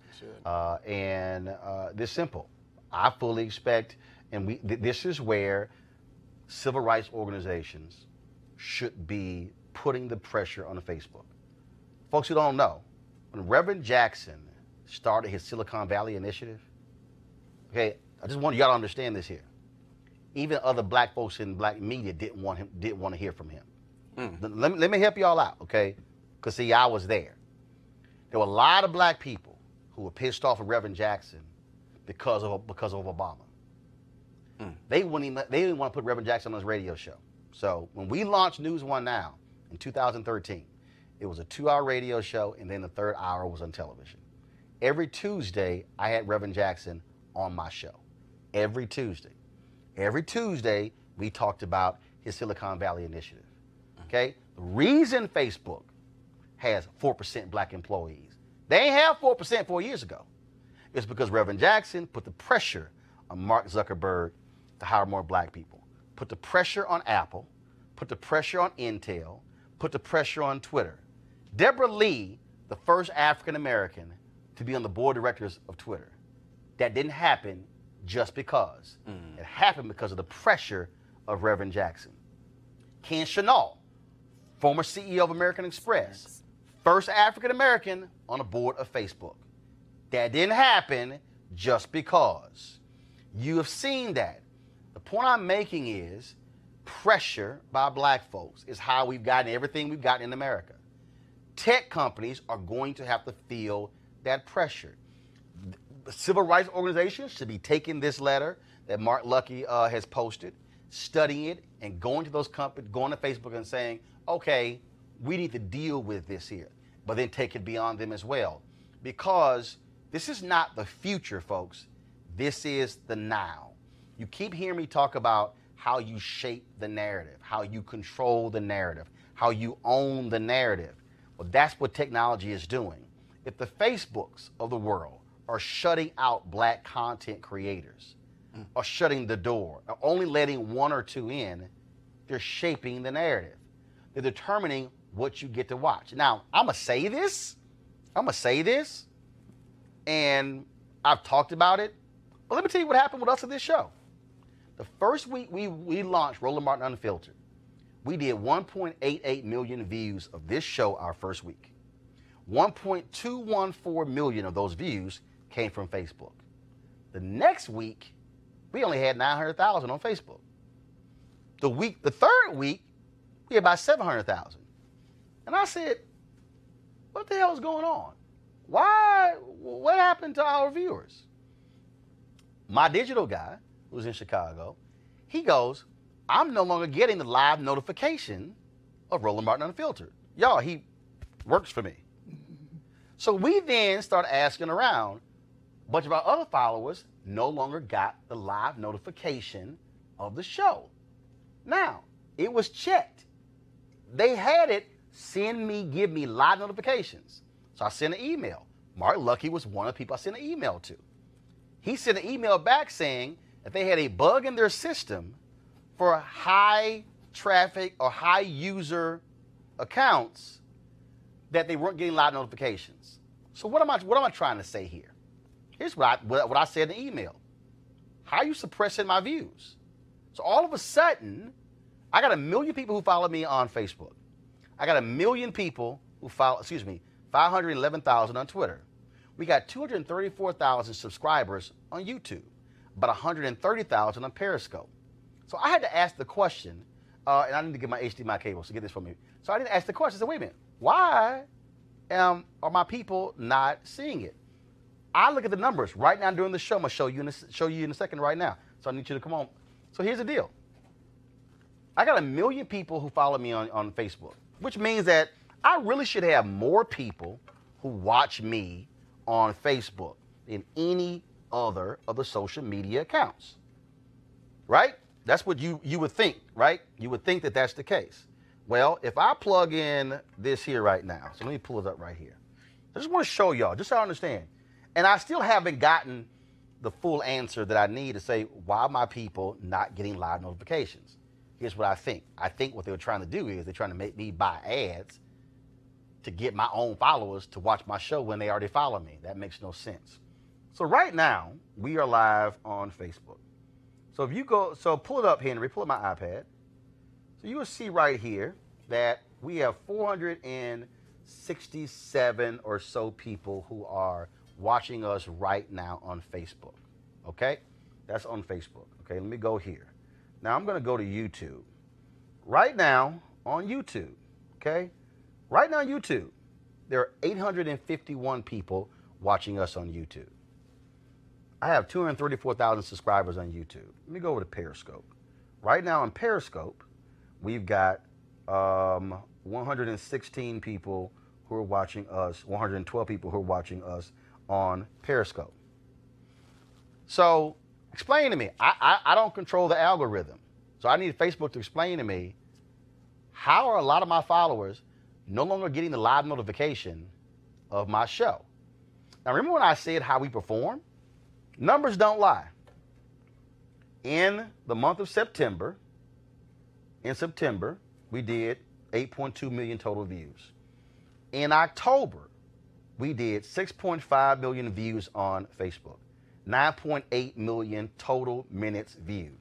and this simple. I fully expect, and this is where civil rights organizations should be putting the pressure on Facebook. Folks who don't know, when Reverend Jackson started his Silicon Valley initiative, okay, I just want y'all to understand this here. Even other black folks in black media didn't want to hear from him. Let me help y'all out, okay? Because see, I was there. There were a lot of black people who were pissed off at Reverend Jackson because of Obama. They didn't want to put Reverend Jackson on his radio show. So when we launched News One Now in 2013, it was a 2-hour radio show, and then the third hour was on television. Every Tuesday, I had Reverend Jackson on my show. Every Tuesday. Every Tuesday, we talked about his Silicon Valley initiative. Okay? The reason Facebook has 4% black employees, they ain't have 4% 4 years ago. It's because Reverend Jackson put the pressure on Mark Zuckerberg to hire more black people. Put the pressure on Apple, put the pressure on Intel, put the pressure on Twitter. Deborah Lee, the first African American to be on the board of directors of Twitter. That didn't happen just because. It happened because of the pressure of Reverend Jackson. Ken Chenault, former CEO of American Express, first African American on the board of Facebook. That didn't happen just because. You have seen that. The point I'm making is pressure by black folks is how we've gotten everything we've gotten in America. Tech companies are going to have to feel that pressure. The civil rights organizations should be taking this letter that Mark Lucky has posted, studying it, and going to those companies, going to Facebook and saying, okay, we need to deal with this here, but then take it beyond them as well. Because this is not the future, folks. This is the now. You keep hearing me talk about how you shape the narrative, how you control the narrative, how you own the narrative. Well, that's what technology is doing. If the Facebooks of the world are shutting out black content creators, or shutting the door, or only letting one or two in, they're shaping the narrative. They're determining what you get to watch. Now, I'm going to say this, and I've talked about it, but let me tell you what happened with us at this show. The first week we launched Roland Martin Unfiltered, we did 1.88 million views of this show our first week. 1.214 million of those views came from Facebook. The next week, we only had 900,000 on Facebook. The third week, we had about 700,000. And I said, what the hell is going on? What happened to our viewers? My digital guy, who's in Chicago, he goes, I'm no longer getting the live notification of Roland Martin Unfiltered. Y'all, he works for me. So we then start asking around. A bunch of our other followers no longer got the live notification of the show. Now, it was checked. They had it, give me live notifications. So I sent an email. Mark Lucky was one of the people I sent an email to. He sent an email back saying that they had a bug in their system for high traffic or high user accounts that they weren't getting live notifications. So what am I trying to say here? Here's what I said in the email. How are you suppressing my views? So all of a sudden, I got 1 million people who follow me on Facebook. I got 1 million people who 511,000 on Twitter. We got 234,000 subscribers on YouTube, about 130,000 on Periscope. So I had to ask the question, and I need to get my HDMI cable, so get this for me. So I didn't ask the question. I said, wait a minute, why are my people not seeing it? I look at the numbers right now during the show. I'm going to show you in a second right now. So I need you to come on. So here's the deal. I got 1 million people who follow me on Facebook. which means that I really should have more people who watch me on Facebook than any other of the social media accounts, right? That's what you would think, right? You would think that that's the case. Well, if I plug in this here right now, so let me pull it up right here. I just want to show y'all, just so I understand. And I still haven't gotten the full answer that I need to say, why are my people not getting live notifications? Here's what I think. I think what they were trying to do is they're trying to make me buy ads to get my own followers to watch my show when they already follow me. That makes no sense. So right now, we are live on Facebook. So if you go, so pull it up, Henry, pull up my iPad. So you will see right here that we have 467 or so people who are watching us right now on Facebook, okay? That's on Facebook, okay? Let me go here. Now I'm gonna go to YouTube. Right now on YouTube, okay? Right now on YouTube, there are 851 people watching us on YouTube. I have 234,000 subscribers on YouTube. Let me go over to Periscope. Right now on Periscope, we've got 116 people who are watching us, 112 people who are watching us on Periscope. So explain to me, I don't control the algorithm. So I need Facebook to explain to me, how are a lot of my followers no longer getting the live notification of my show? Now remember when I said how we perform? Numbers don't lie. In the month of September, we did 8.2 million total views. In October, we did 6.5 million views on Facebook, 9.8 million total minutes viewed.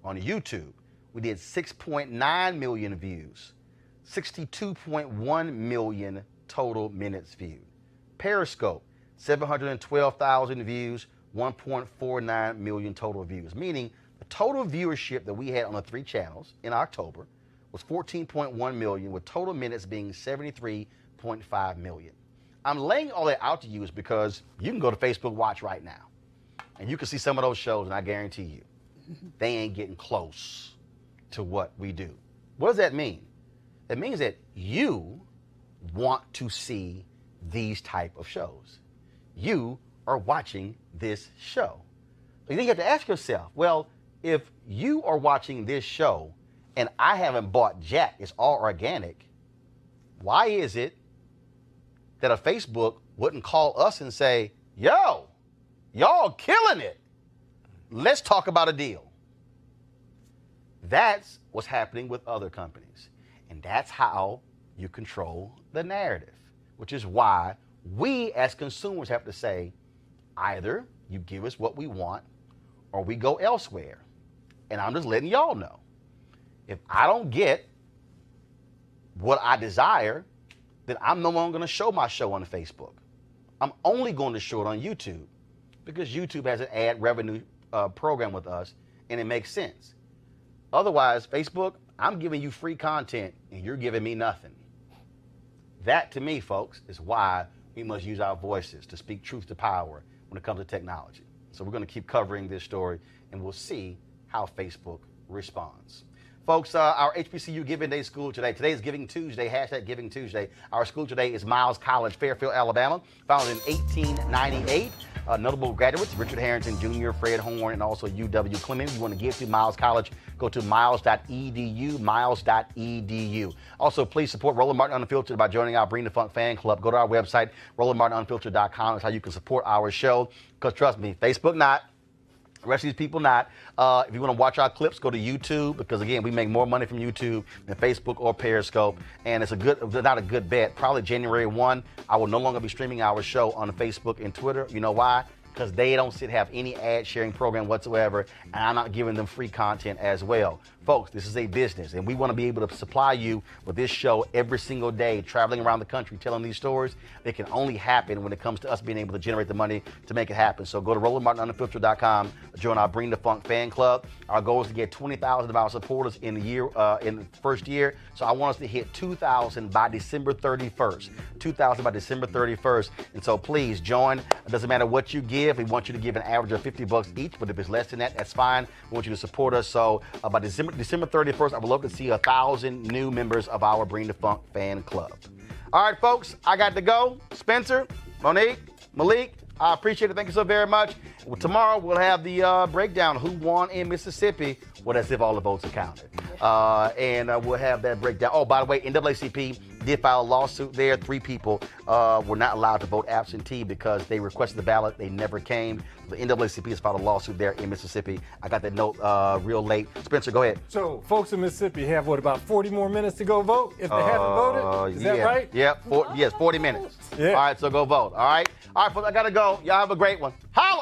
On YouTube, we did 6.9 million views, 62.1 million total minutes viewed. Periscope, 712,000 views, 1.49 million total views, meaning the total viewership that we had on the 3 channels in October was 14.1 million, with total minutes being 73.5 million. I'm laying all that out to you is because you can go to Facebook Watch right now, and you can see some of those shows, and I guarantee you, they ain't getting close to what we do. What does that mean? It means that you want to see these type of shows. You are watching this show. So you have to ask yourself, well, if you are watching this show and I haven't bought jack, it's all organic, why is it that a Facebook wouldn't call us and say, yo, y'all killing it. Let's talk about a deal. That's what's happening with other companies. And that's how you control the narrative, which is why we as consumers have to say, either you give us what we want or we go elsewhere. And I'm just letting y'all know, if I don't get what I desire, then I'm no longer going to show my show on Facebook. I'm only going to show it on YouTube because YouTube has an ad revenue program with us, and it makes sense. Otherwise, Facebook, I'm giving you free content and you're giving me nothing. That, to me, folks, is why we must use our voices to speak truth to power when it comes to technology. So we're going to keep covering this story, and we'll see how Facebook responds. Folks, our HBCU Giving Day School today. Today is Giving Tuesday, hashtag Giving Tuesday. Our school today is Miles College, Fairfield, Alabama, founded in 1898. Notable graduates, Richard Harrington Jr., Fred Horn, and also UW Clemens. If you want to give to Miles College, go to miles.edu, miles.edu. Also, please support Roland Martin Unfiltered by joining our Bring the Funk fan club. Go to our website, RolandMartinUnfiltered.com. That's how you can support our show. Because trust me, Facebook not. The rest of these people not. If you want to watch our clips, go to YouTube, because again, we make more money from YouTube than Facebook or Periscope. And it's not a good bet. Probably January 1, I will no longer be streaming our show on Facebook and Twitter. You know why? Because they don't have any ad sharing program whatsoever, and I'm not giving them free content as well. Folks, this is a business, and we want to be able to supply you with this show every single day, traveling around the country, telling these stories. They can only happen when it comes to us being able to generate the money to make it happen. So go to RolandMartinUnfiltered.com, join our Bring the Funk fan club. Our goal is to get 20,000 of our supporters in the year, in the first year. So I want us to hit 2,000 by December 31st. 2,000 by December 31st. And so please join. It doesn't matter what you give. We want you to give an average of $50 each, but if it's less than that, that's fine. We want you to support us. So by December December 31st, I would love to see 1,000 new members of our Bring the Funk fan club. All right, folks, I got to go. Spencer, Monique, Malik, I appreciate it. Thank you so very much. Well, tomorrow we'll have the breakdown who won in Mississippi. Well, that's if all the votes are counted. And we'll have that breakdown. Oh, by the way, NAACP did file a lawsuit there. 3 people were not allowed to vote absentee because they requested the ballot. They never came. The NAACP has filed a lawsuit there in Mississippi. I got that note real late. Spencer, go ahead. So folks in Mississippi have, what, about 40 more minutes to go vote if they haven't voted? Is that right? Yep. Yes, 40 minutes. Yeah. All right, so go vote. All right. All right, folks, I got to go. Y'all have a great one. Holla!